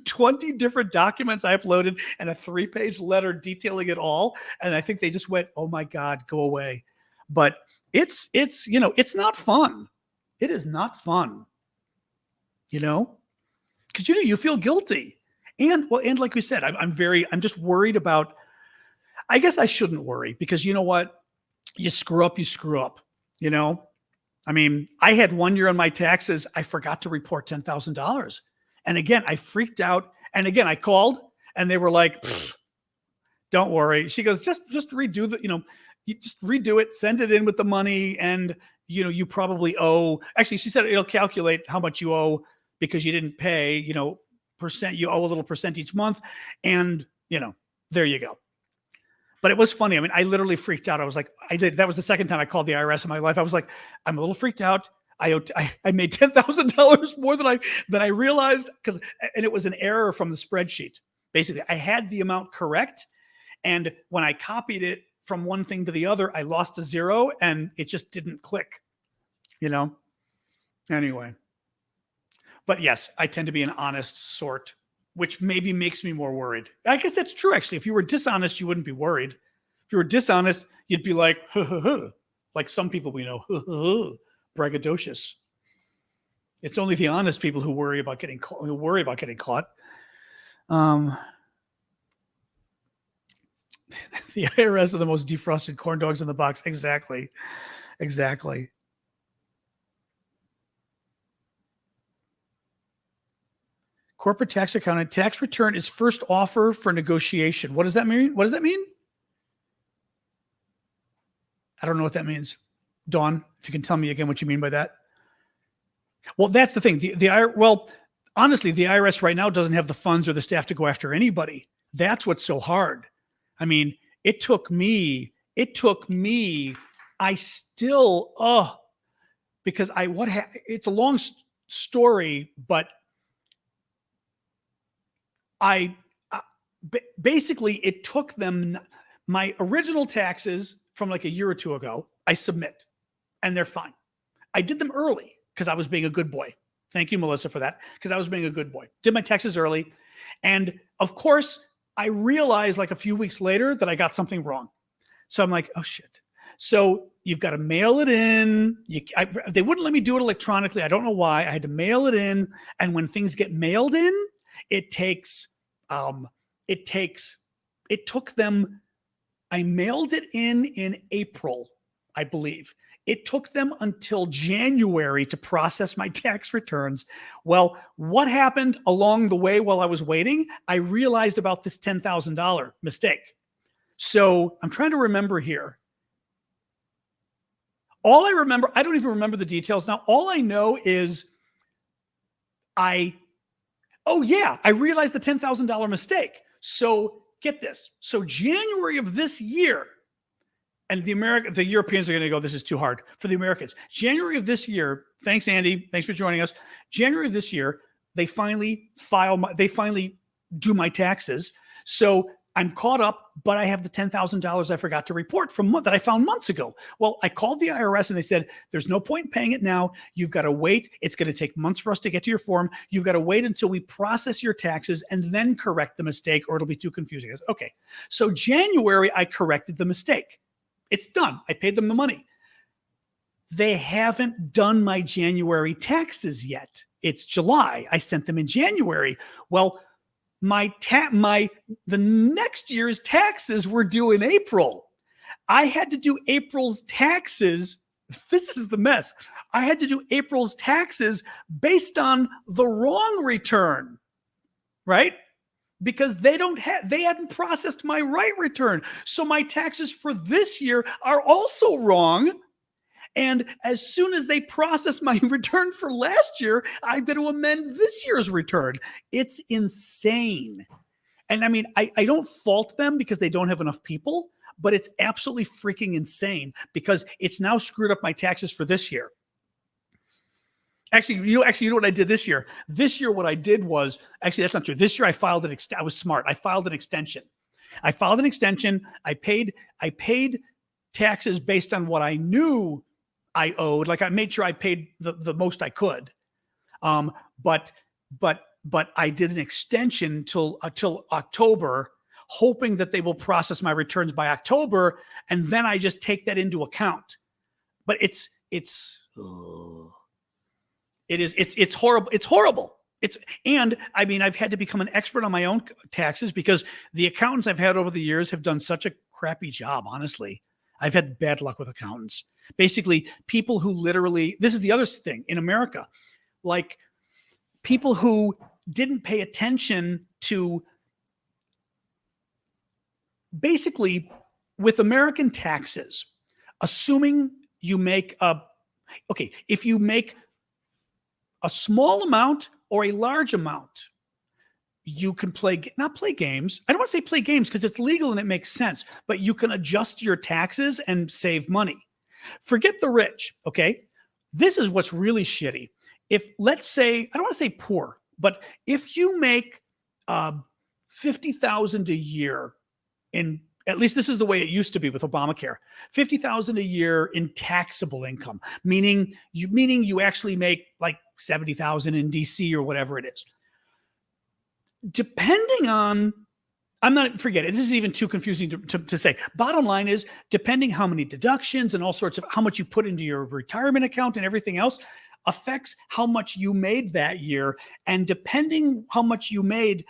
20 different documents I uploaded and a 3-page letter detailing it all. And I think they just went, oh my God, go away. But it's not fun. It is not fun, because, you feel guilty. And like we said, I'm just worried about, I guess I shouldn't worry because you know what? You screw up. I mean, I had 1 year on my taxes. I forgot to report $10,000. And again, I freaked out. And again, I called and they were like, don't worry. She goes, just redo you just redo it, send it in with the money. And, you probably owe, actually, she said it'll calculate how much you owe because you didn't pay, percent, you owe a little percent each month. And, there you go. But it was funny. I mean, I literally freaked out. I was like, that was the second time I called the IRS in my life. I was like, I'm a little freaked out. I made $10,000 more than I realized and it was an error from the spreadsheet. Basically, I had the amount correct. And when I copied it from one thing to the other, I lost a 0 and it just didn't click, Anyway. But yes, I tend to be an honest sort, which maybe makes me more worried. I guess that's true, actually. If you were dishonest, you wouldn't be worried. If you were dishonest, you'd be like, like some people we know, braggadocious. It's only the honest people who worry about getting caught. The IRS are the most defrosted corn dogs in the box. Exactly. Corporate tax accounting, tax return is first offer for negotiation. What does that mean? What does that mean? I don't know what that means. Dawn, if you can tell me again what you mean by that. Well, that's the thing. Honestly, the IRS right now doesn't have the funds or the staff to go after anybody. That's what's so hard. I mean, it's a long story, but basically it took them my original taxes from like a year or two ago, I submit and they're fine. I did them early because I was being a good boy. Thank you, Melissa, for that, because I was being a good boy. Did my taxes early. And of course, I realized like a few weeks later that I got something wrong. So I'm like, oh shit. So you've got to mail it in. They wouldn't let me do it electronically. I don't know why. I had to mail it in. And when things get mailed in, it took them, I mailed it in April, I believe. It took them until January to process my tax returns. Well, what happened along the way while I was waiting? I realized about this $10,000 mistake. So I'm trying to remember here. All I remember, I don't even remember the details now. All I know is I realized the $10,000 mistake. So get this. So January of this year, and the Europeans are going to go, this is too hard for the Americans. January of this year, thanks, Andy. Thanks for joining us. January of this year, they finally do my taxes. So I'm caught up, but I have the $10,000 I forgot to report that I found months ago. Well, I called the IRS and they said, there's no point in paying it now. You've got to wait. It's going to take months for us to get to your form. You've got to wait until we process your taxes and then correct the mistake, or it'll be too confusing. I said, okay. So January, I corrected the mistake. It's done. I paid them the money. They haven't done my January taxes yet. It's July. I sent them in January. Well, the next year's taxes were due in April. I had to do April's taxes. This is the mess. I had to do April's taxes based on the wrong return, right? Because they hadn't processed my right return. So my taxes for this year are also wrong. And as soon as they process my return for last year, I've got to amend this year's return. It's insane. And I mean, I don't fault them because they don't have enough people, but it's absolutely freaking insane because it's now screwed up my taxes for this year. Actually, you know what I did this year? This year, what I did was, actually, that's not true. This year, I was smart. I filed an extension. I paid taxes based on what I knew I owed. Like I made sure I paid the most I could. But I did an extension till October, hoping that they will process my returns by October, and then I just take that into account. But it's horrible. It's horrible. And I mean, I've had to become an expert on my own taxes because the accountants I've had over the years have done such a crappy job. Honestly, I've had bad luck with accountants. Basically, people who literally, this is the other thing in America, like people who didn't pay attention to, basically with American taxes, assuming you make if you make a small amount or a large amount, you can not play games. I don't want to say play games because it's legal and it makes sense, but you can adjust your taxes and save money. Forget the rich, okay? This is what's really shitty. If, let's say, I don't want to say poor, but if you make $50,000 a year in, at least this is the way it used to be with Obamacare, $50,000 a year in taxable income, meaning you actually make like $70,000 in DC or whatever it is. Depending on, forget it. This is even too confusing to say. Bottom line is, depending how many deductions and all sorts of how much you put into your retirement account and everything else affects how much you made that year. And depending how much you made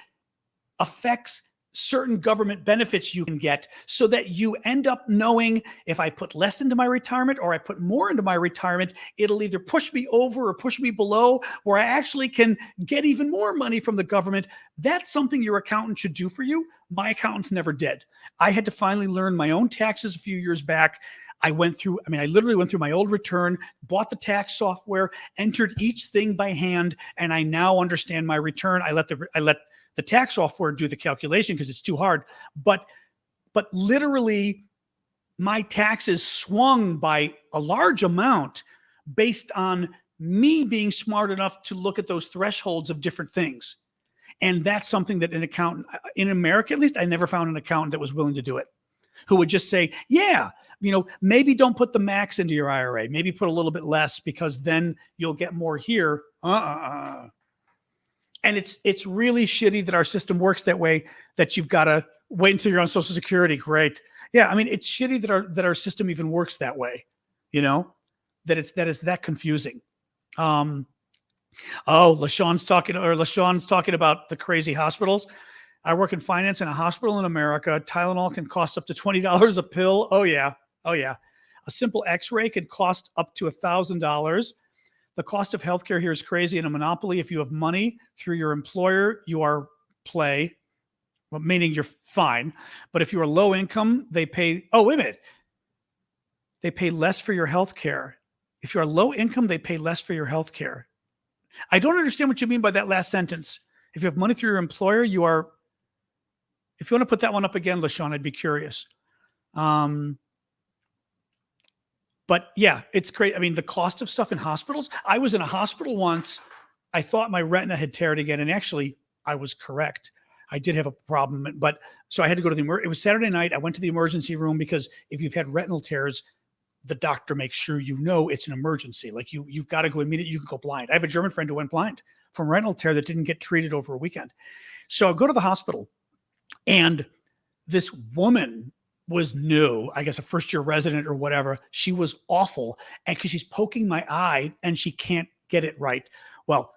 affects certain government benefits you can get, so that you end up knowing if I put less into my retirement or I put more into my retirement, it'll either push me over or push me below, where I actually can get even more money from the government. That's something your accountant should do for you. My accountants never did. I had to finally learn my own taxes a few years back. I literally went through my old return, bought the tax software, entered each thing by hand, and I now understand my return. I let the tax software do the calculation because it's too hard. But literally, my taxes swung by a large amount based on me being smart enough to look at those thresholds of different things. And that's something that an accountant, in America at least, I never found an accountant that was willing to do it, who would just say, yeah, maybe don't put the max into your IRA. Maybe put a little bit less because then you'll get more here. And it's really shitty that our system works that way, that you've got to wait until you're on Social Security. Great. Yeah. I mean, it's shitty that our system even works that way, that is that confusing. LaShawn's talking about the crazy hospitals. I work in finance in a hospital in America. Tylenol can cost up to $20 a pill. Oh yeah. A simple x-ray can cost up to $1,000. The cost of healthcare here is crazy and a monopoly. If you have money through your employer, you are play, meaning you're fine. But if you are low income, they pay, wait a minute. They pay less for your healthcare. If you are low income, they pay less for your healthcare. I don't understand what you mean by that last sentence. If you have money through your employer, if you want to put that one up again, LaShawn, I'd be curious. But yeah, it's great. I mean, the cost of stuff in hospitals. I was in a hospital once. I thought my retina had teared again. And actually, I was correct. I did have a problem. But so I had to go to it was Saturday night. I went to the emergency room because if you've had retinal tears, the doctor makes sure it's an emergency. Like you've got to go immediately. You can go blind. I have a German friend who went blind from retinal tear that didn't get treated over a weekend. So I go to the hospital and this woman was new, I guess a first-year resident or whatever. She was awful. And because she's poking my eye and she can't get it right. Well,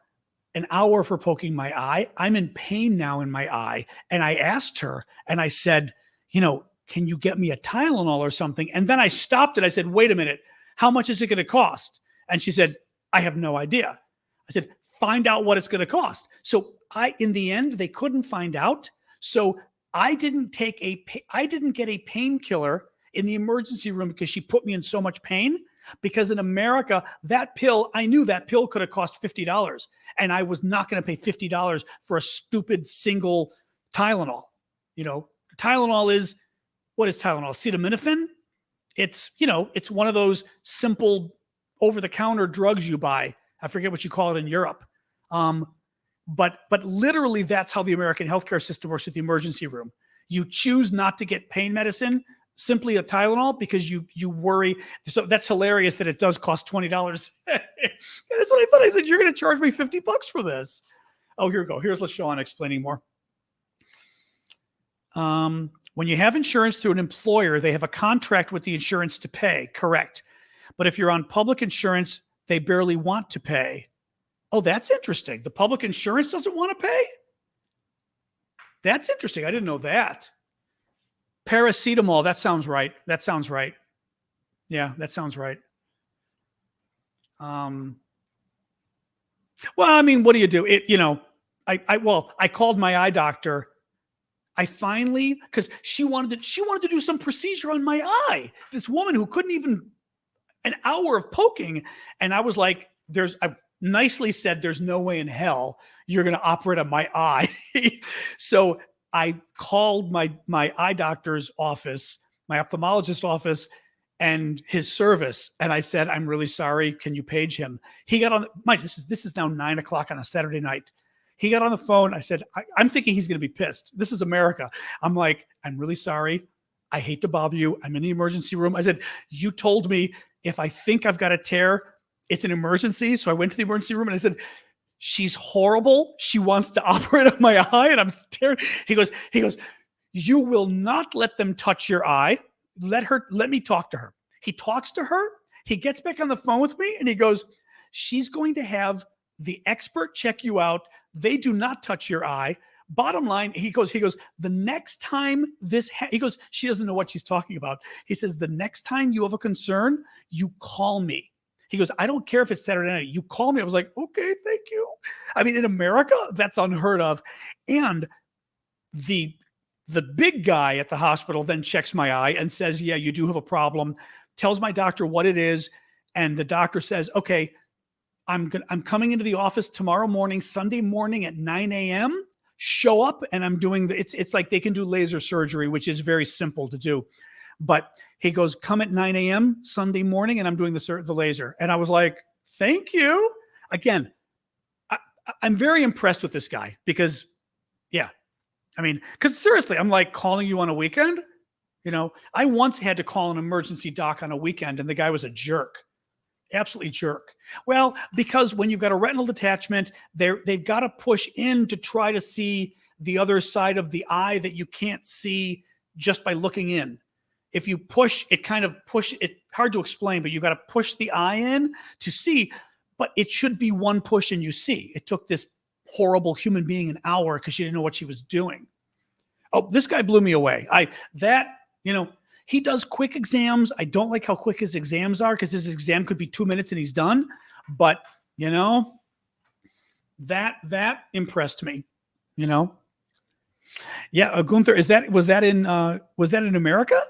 an hour for poking my eye, I'm in pain now in my eye. And I asked her and I said, can you get me a Tylenol or something? And then I stopped it. I said, wait a minute, how much is it going to cost? And she said, I have no idea. I said, find out what it's going to cost. So in the end, they couldn't find out. So I didn't get a painkiller in the emergency room because she put me in so much pain. Because in America, I knew that pill could have cost $50. And I was not going to pay $50 for a stupid single Tylenol. Tylenol is, what is Tylenol? Acetaminophen? It's one of those simple over-the-counter drugs you buy. I forget what you call it in Europe. But literally that's how the American healthcare system works at the emergency room. You choose not to get pain medicine, simply a Tylenol, because you worry. So that's hilarious that it does cost $20. That's what I thought. I said, you're going to charge me $50 for this. Oh, here we go. Here's LaShawn explaining more. When you have insurance through an employer, they have a contract with the insurance to pay. Correct. But if you're on public insurance, they barely want to pay. Oh, that's interesting. The public insurance doesn't want to pay? That's interesting. I didn't know that. Paracetamol. That sounds right. Yeah, that sounds right. Well, I mean, what do you do? I called my eye doctor. I finally, because she wanted to do some procedure on my eye. This woman who couldn't even an hour of poking. And I was like, I nicely said, there's no way in hell you're going to operate on my eye. So I called my eye doctor's office, my ophthalmologist office, and his service. And I said, I'm really sorry. Can you page him? He got on Mike, this is now 9:00 on a Saturday night. He got on the phone. I said, I'm thinking he's going to be pissed. This is America. I'm like, I'm really sorry. I hate to bother you. I'm in the emergency room. I said, you told me if I think I've got a tear, it's an emergency. So I went to the emergency room and I said, she's horrible. She wants to operate on my eye and I'm staring. He goes, you will not let them touch your eye. Let me talk to her. He talks to her. He gets back on the phone with me and he goes, she's going to have the expert check you out. They do not touch your eye. Bottom line, he goes, the next time he goes, she doesn't know what she's talking about. He says, the next time you have a concern, you call me. He goes, I don't care if it's Saturday night. You call me. I was like, okay, thank you. I mean, in America, that's unheard of. And the big guy at the hospital then checks my eye and says, yeah, you do have a problem. Tells my doctor what it is. And the doctor says, okay, I'm coming into the office tomorrow morning, Sunday morning at 9 a.m. Show up and I'm doing it's like they can do laser surgery, which is very simple to do. But he goes, come at 9 a.m. Sunday morning and I'm doing the laser. And I was like, thank you. Again, I'm very impressed with this guy because, yeah, I mean, because seriously, I'm like calling you on a weekend. You know, I once had to call an emergency doc on a weekend and the guy was a jerk. Absolutely jerk. Well, because when you've got a retinal detachment, they've got to push in to try to see the other side of the eye that you can't see just by looking in. If you push, it kind of push it, hard to explain, but you've got to push the eye in to see, but it should be one push and you see. It took this horrible human being an hour because she didn't know what she was doing. Oh, this guy blew me away. He does quick exams. I don't like how quick his exams are because his exam could be 2 minutes and he's done. But, that impressed me, Yeah, Gunther, was that in America?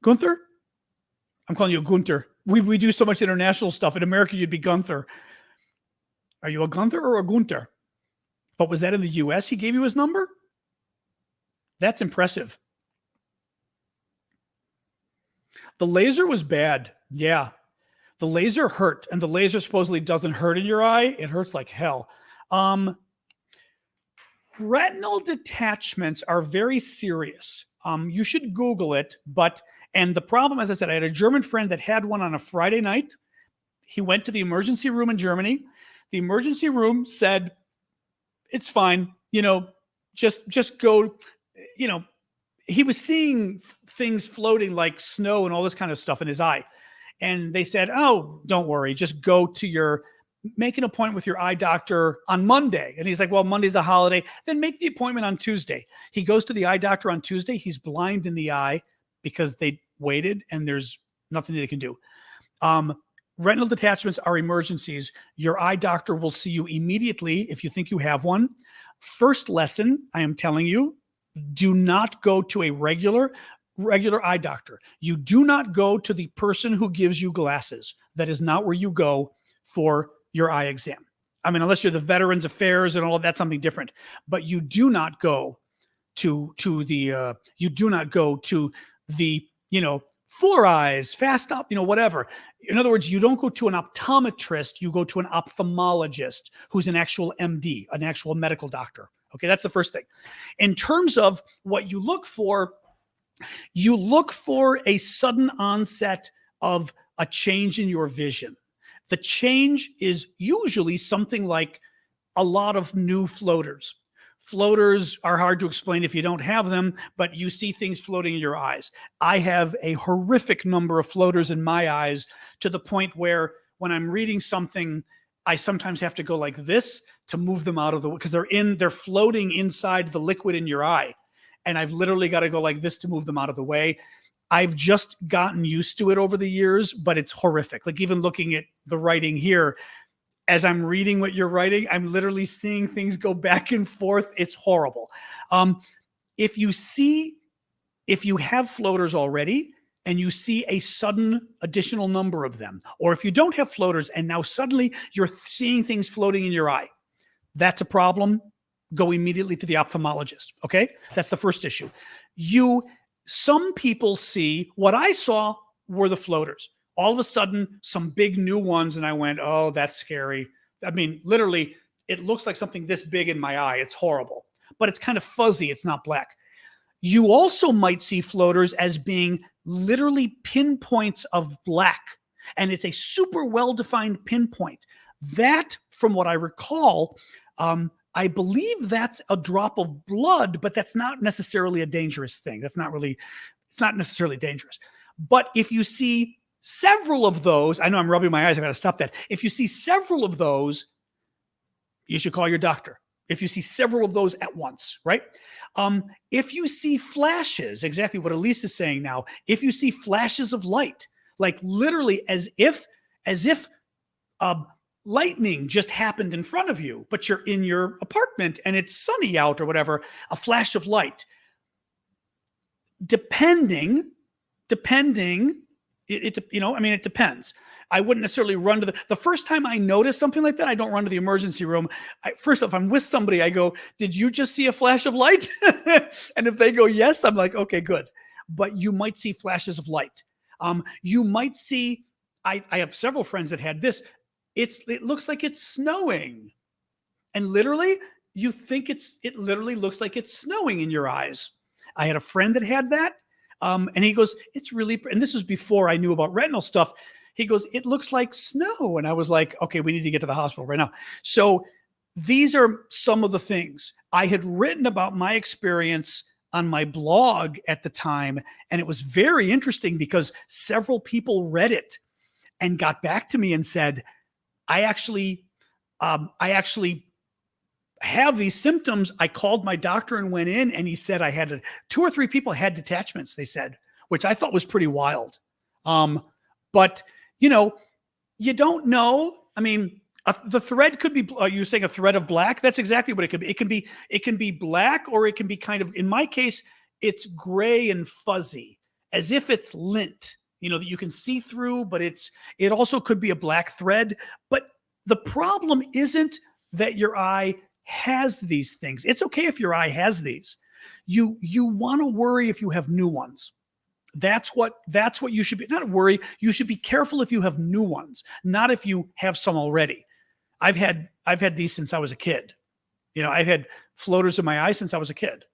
Gunther? I'm calling you Gunther. We do so much international stuff. In America, you'd be Gunther. Are you a Gunther or a Gunther? But was that in the US he gave you his number? That's impressive. The laser was bad. Yeah. The laser hurt, and the laser supposedly doesn't hurt in your eye. It hurts like hell. Retinal detachments are very serious. You should Google it. And the problem, as I said, I had a German friend that had one on a Friday night. He went to the emergency room in Germany. The emergency room said, it's fine. Just go, he was seeing things floating like snow and all this kind of stuff in his eye. And they said, oh, don't worry. Just go to make an appointment with your eye doctor on Monday. And he's like, well, Monday's a holiday. Then make the appointment on Tuesday. He goes to the eye doctor on Tuesday. He's blind in the eye because they waited and there's nothing they can do. Retinal detachments are emergencies. Your eye doctor will see you immediately if you think you have one. First lesson, I am telling you, do not go to a regular eye doctor. You do not go to the person who gives you glasses. That is not where you go for your eye exam. I mean, unless you're the Veterans Affairs and all of that, something different. But you do not go to the 4 eyes, fast up, whatever. In other words, you don't go to an optometrist. You go to an ophthalmologist who's an actual MD, an actual medical doctor. Okay, that's the first thing. In terms of what you look for a sudden onset of a change in your vision. The change is usually something like a lot of new floaters. Floaters are hard to explain if you don't have them, but you see things floating in your eyes. I have a horrific number of floaters in my eyes to the point where when I'm reading something, I sometimes have to go like this to move them out of the way because they're floating inside the liquid in your eye. And I've literally got to go like this to move them out of the way. I've just gotten used to it over the years, but it's horrific. Like even looking at the writing here, as I'm reading what you're writing, I'm literally seeing things go back and forth. It's horrible. If you have floaters already and you see a sudden additional number of them, or if you don't have floaters and now suddenly you're seeing things floating in your eye, that's a problem. Go immediately to the ophthalmologist. Okay. That's the first issue. Some people see what I saw were the floaters. All of a sudden, some big new ones. And I went, oh, that's scary. I mean, literally, it looks like something this big in my eye. It's horrible, but it's kind of fuzzy. It's not black. You also might see floaters as being literally pinpoints of black. And it's a super well-defined pinpoint. That, from what I recall, I believe that's a drop of blood, but that's not necessarily a dangerous thing. It's not necessarily dangerous. But if you see several of those, I know I'm rubbing my eyes, I've got to stop that. If you see several of those, you should call your doctor. If you see several of those at once, right? If you see flashes, exactly what Elise is saying now, if you see flashes of light, like literally as if lightning just happened in front of you, but you're in your apartment and it's sunny out or whatever, a flash of light. Depending, it depends. I wouldn't necessarily run to the first time I notice something like that, I don't run to the emergency room. First off, if I'm with somebody, I go, did you just see a flash of light? And if they go, yes, I'm like, okay, good. But you might see flashes of light. You might see, I have several friends that had this. It looks like it's snowing. And literally, you think it literally looks like it's snowing in your eyes. I had a friend that had that. And he goes, it's really, and this was before I knew about retinal stuff. He goes, it looks like snow. And I was like, okay, we need to get to the hospital right now. So these are some of the things I had written about my experience on my blog at the time. And it was very interesting because several people read it and got back to me and said, I actually have these symptoms. I called my doctor and went in, and he said I had 2 or 3 people had detachments, they said, which I thought was pretty wild. But you don't know. I mean, the thread could be, you're saying a thread of black. That's exactly what it could be. It can be black, or it can be kind of, in my case, it's gray and fuzzy, as if it's lint, that you can see through, but it also could be a black thread. But the problem isn't that your eye has these things. It's okay if your eye has these. You want to worry if you have new ones. That's what you should be, not worry. You should be careful if you have new ones, not if you have some already. I've had these since I was a kid. I've had floaters in my eye since I was a kid,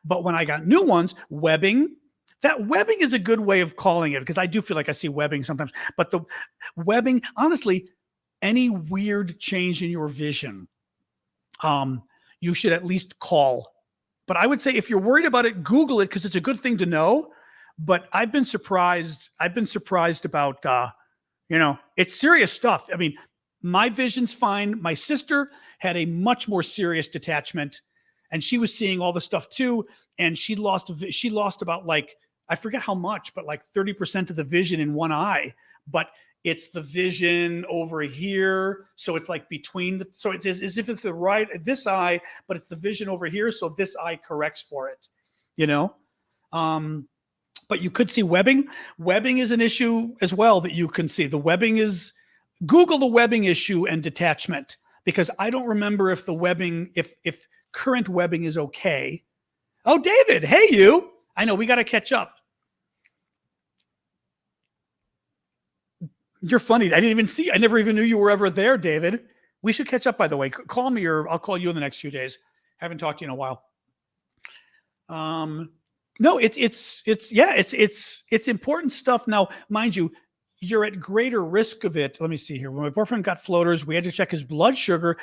but when I got new ones, webbing is a good way of calling it, because I do feel like I see webbing sometimes, but the webbing, honestly, any weird change in your vision, you should at least call. But I would say if you're worried about it, Google it, because it's a good thing to know. But I've been surprised about, it's serious stuff. I mean, my vision's fine. My sister had a much more serious detachment, and she was seeing all the stuff too. And she lost about, like, I forget how much, but like 30% of the vision in one eye. But it's the vision over here. So it's like between so it's as if it's this eye, but it's the vision over here. So this eye corrects for it, but you could see webbing. Webbing is an issue as well that you can see. The webbing is, Google the webbing issue and detachment, because I don't remember if the webbing, if current webbing is okay. Oh, David, hey you. I know, we got to catch up. You're funny. I never even knew you were ever there, David. We should catch up, by the way. Call me, or I'll call you in the next few days. Haven't talked to you in a while. No, it's important stuff. Now, mind you, you're at greater risk of it. Let me see here. When my boyfriend got floaters, we had to check his blood sugar.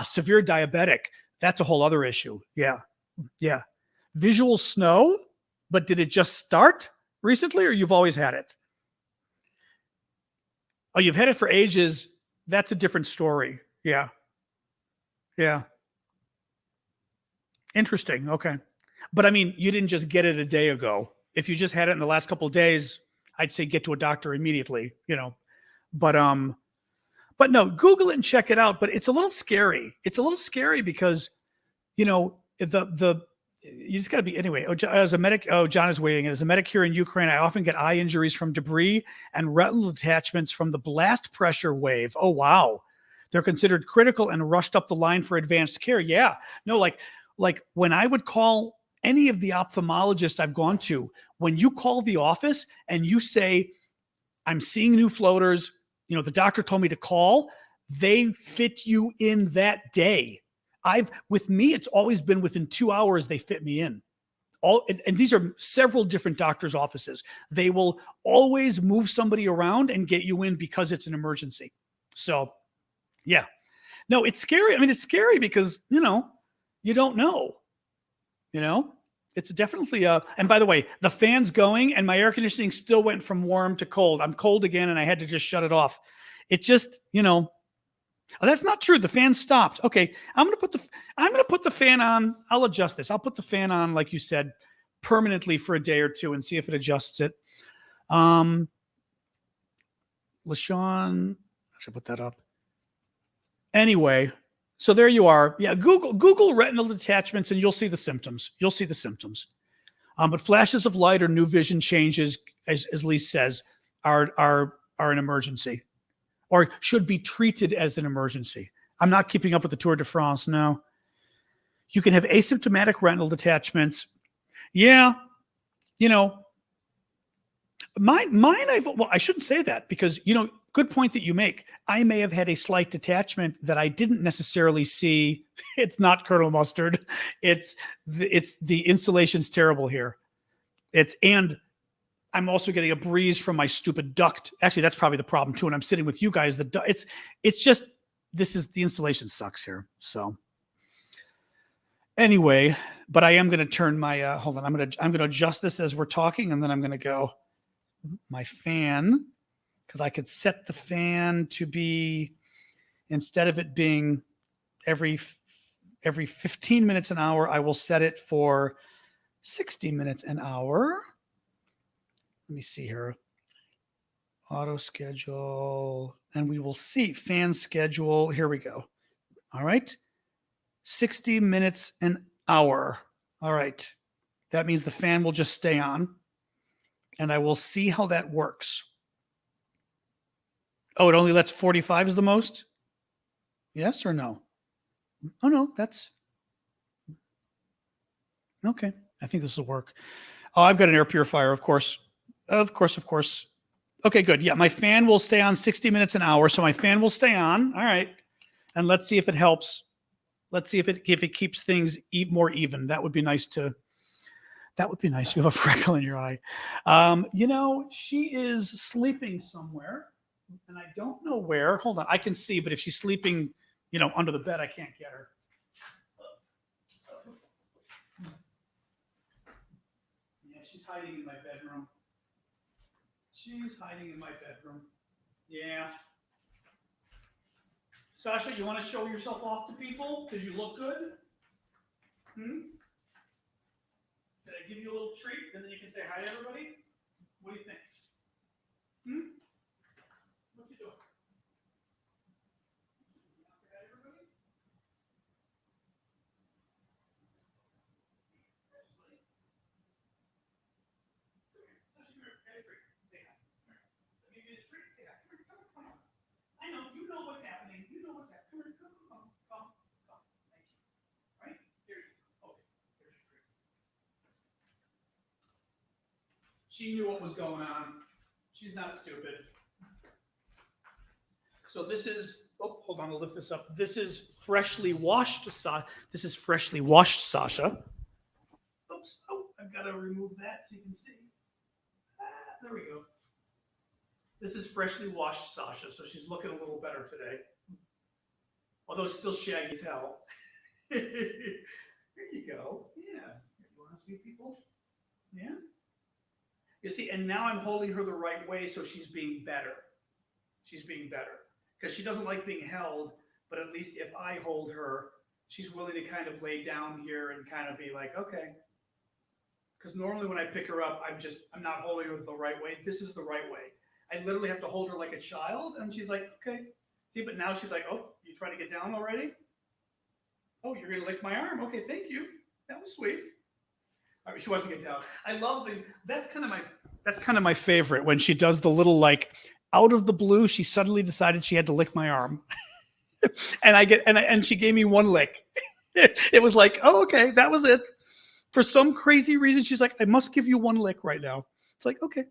Severe diabetic. That's a whole other issue. Yeah. Visual snow, but did it just start recently, or you've always had it? Oh, you've had it for ages. That's a different story. Yeah. Interesting. Okay. But I mean, you didn't just get it a day ago. If you just had it in the last couple of days, I'd say get to a doctor immediately, but no, Google it and check it out. But it's a little scary. Because, you just got to be, anyway. As a medic, John is weighing in. As a medic here in Ukraine, I often get eye injuries from debris and retinal detachments from the blast pressure wave. Oh, wow. They're considered critical and rushed up the line for advanced care. Yeah. No, like when I would call any of the ophthalmologists I've gone to, when you call the office and you say, I'm seeing new floaters, the doctor told me to call, they fit you in that day. With me, it's always been within 2 hours they fit me in. And these are several different doctors' offices. They will always move somebody around and get you in because it's an emergency. So, yeah. No, it's scary. I mean, it's scary because, you don't know. It's definitely and by the way, the fan's going and my air conditioning still went from warm to cold. I'm cold again and I had to just shut it off. It just, oh, that's not true. The fan stopped. Okay. I'm going to put the fan on. I'll adjust this. I'll put the fan on, like you said, permanently for a day or two and see if it adjusts it. LaShawn, I should put that up. Anyway, so there you are. Yeah, Google retinal detachments and you'll see the symptoms. But flashes of light or new vision changes, as Lee says, are an emergency, or should be treated as an emergency. I'm not keeping up with the Tour de France. No. You can have asymptomatic retinal detachments. Yeah. I shouldn't say that because, good point that you make. I may have had a slight detachment that I didn't necessarily see. It's not Colonel Mustard. It's the insulation's terrible here. And I'm also getting a breeze from my stupid duct. Actually, that's probably the problem too. And I'm sitting with you guys. It's just, the installation sucks here. So anyway, but I am going to turn my, hold on. I'm going to adjust this as we're talking, and then I'm going to go my fan, because I could set the fan to be, instead of it being every 15 minutes an hour, I will set it for 60 minutes an hour. Let me see here. Auto schedule, and we will see fan schedule. Here we go. All right. 60 minutes an hour. All right. That means the fan will just stay on, and I will see how that works. Oh, it only lets 45 is the most? Yes or no? Oh, no, that's okay. I think this will work. Oh, I've got an air purifier, of course. Of course. Okay, good. Yeah, my fan will stay on 60 minutes an hour, so my fan will stay on. All right. And let's see if it helps. Let's see if it keeps things more even. That would be nice. You have a freckle in your eye. She is sleeping somewhere, and I don't know where. Hold on. I can see, but if she's sleeping, under the bed, I can't get her. Yeah, she's hiding in my bedroom. Yeah. Sasha, you want to show yourself off to people because you look good? Did I give you a little treat, and then you can say hi to everybody? What do you think? What you doing? You want to say hi to everybody? I know, you know what's happening. Come. Thank you. Right? Here you go. Okay, here's your treat. She knew what was going on. She's not stupid. So this is, hold on, I'll lift this up. This is freshly washed Sasha. Oops, I've got to remove that so you can see. There we go. This is freshly washed Sasha, so she's looking a little better today. Although it's still shaggy as hell. There you go. Yeah. You want to see people? Yeah. You see, and now I'm holding her the right way, so she's being better. Because she doesn't like being held, but at least if I hold her, she's willing to kind of lay down here and kind of be like, okay. Because normally when I pick her up, I'm not holding her the right way. This is the right way. I literally have to hold her like a child, and she's like, okay. See, but now she's like, oh, you trying to get down already? Oh, you're going to lick my arm? Okay, thank you. That was sweet. All right, she wants to get down. I love that's kind of my favorite, when she does the little, like, out of the blue, she suddenly decided she had to lick my arm. and she gave me one lick. It was like, oh, okay, that was it. For some crazy reason, she's like, I must give you one lick right now. It's like, okay.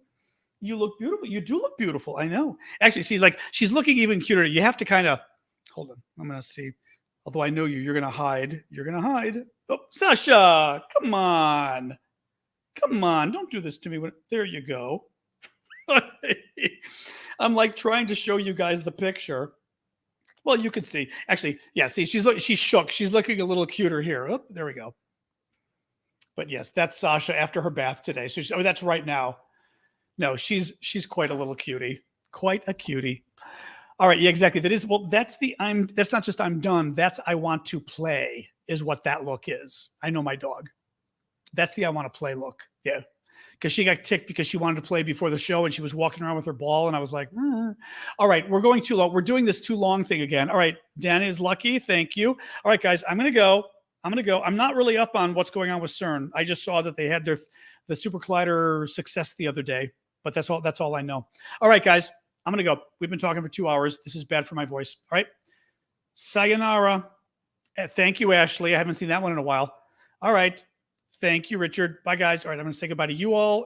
You look beautiful. You do look beautiful. I know. Actually, she's looking even cuter. You have to kind of, hold on. I'm going to see. Although I know you're going to hide. Oh, Sasha, come on. Don't do this to me. There you go. I'm like trying to show you guys the picture. Well, you can see. Actually, yeah, see, she's shook. She's looking a little cuter here. Oh, there we go. But yes, that's Sasha after her bath today. So that's right now. No, she's quite a little cutie. Quite a cutie. All right, yeah, exactly. That's not just I'm done. That's I want to play is what that look is. I know my dog. That's the I want to play look. Yeah. Because she got ticked because she wanted to play before the show and she was walking around with her ball, and I was like, all right, we're going too long. We're doing this too long thing again. All right, Dan is lucky. Thank you. All right, guys, I'm going to go. I'm not really up on what's going on with CERN. I just saw that they had the super collider success the other day. But that's all I know. All right, guys, I'm going to go. We've been talking for 2 hours. This is bad for my voice. All right. Sayonara. Thank you, Ashley. I haven't seen that one in a while. All right. Thank you, Richard. Bye, guys. All right. I'm going to say goodbye to you all.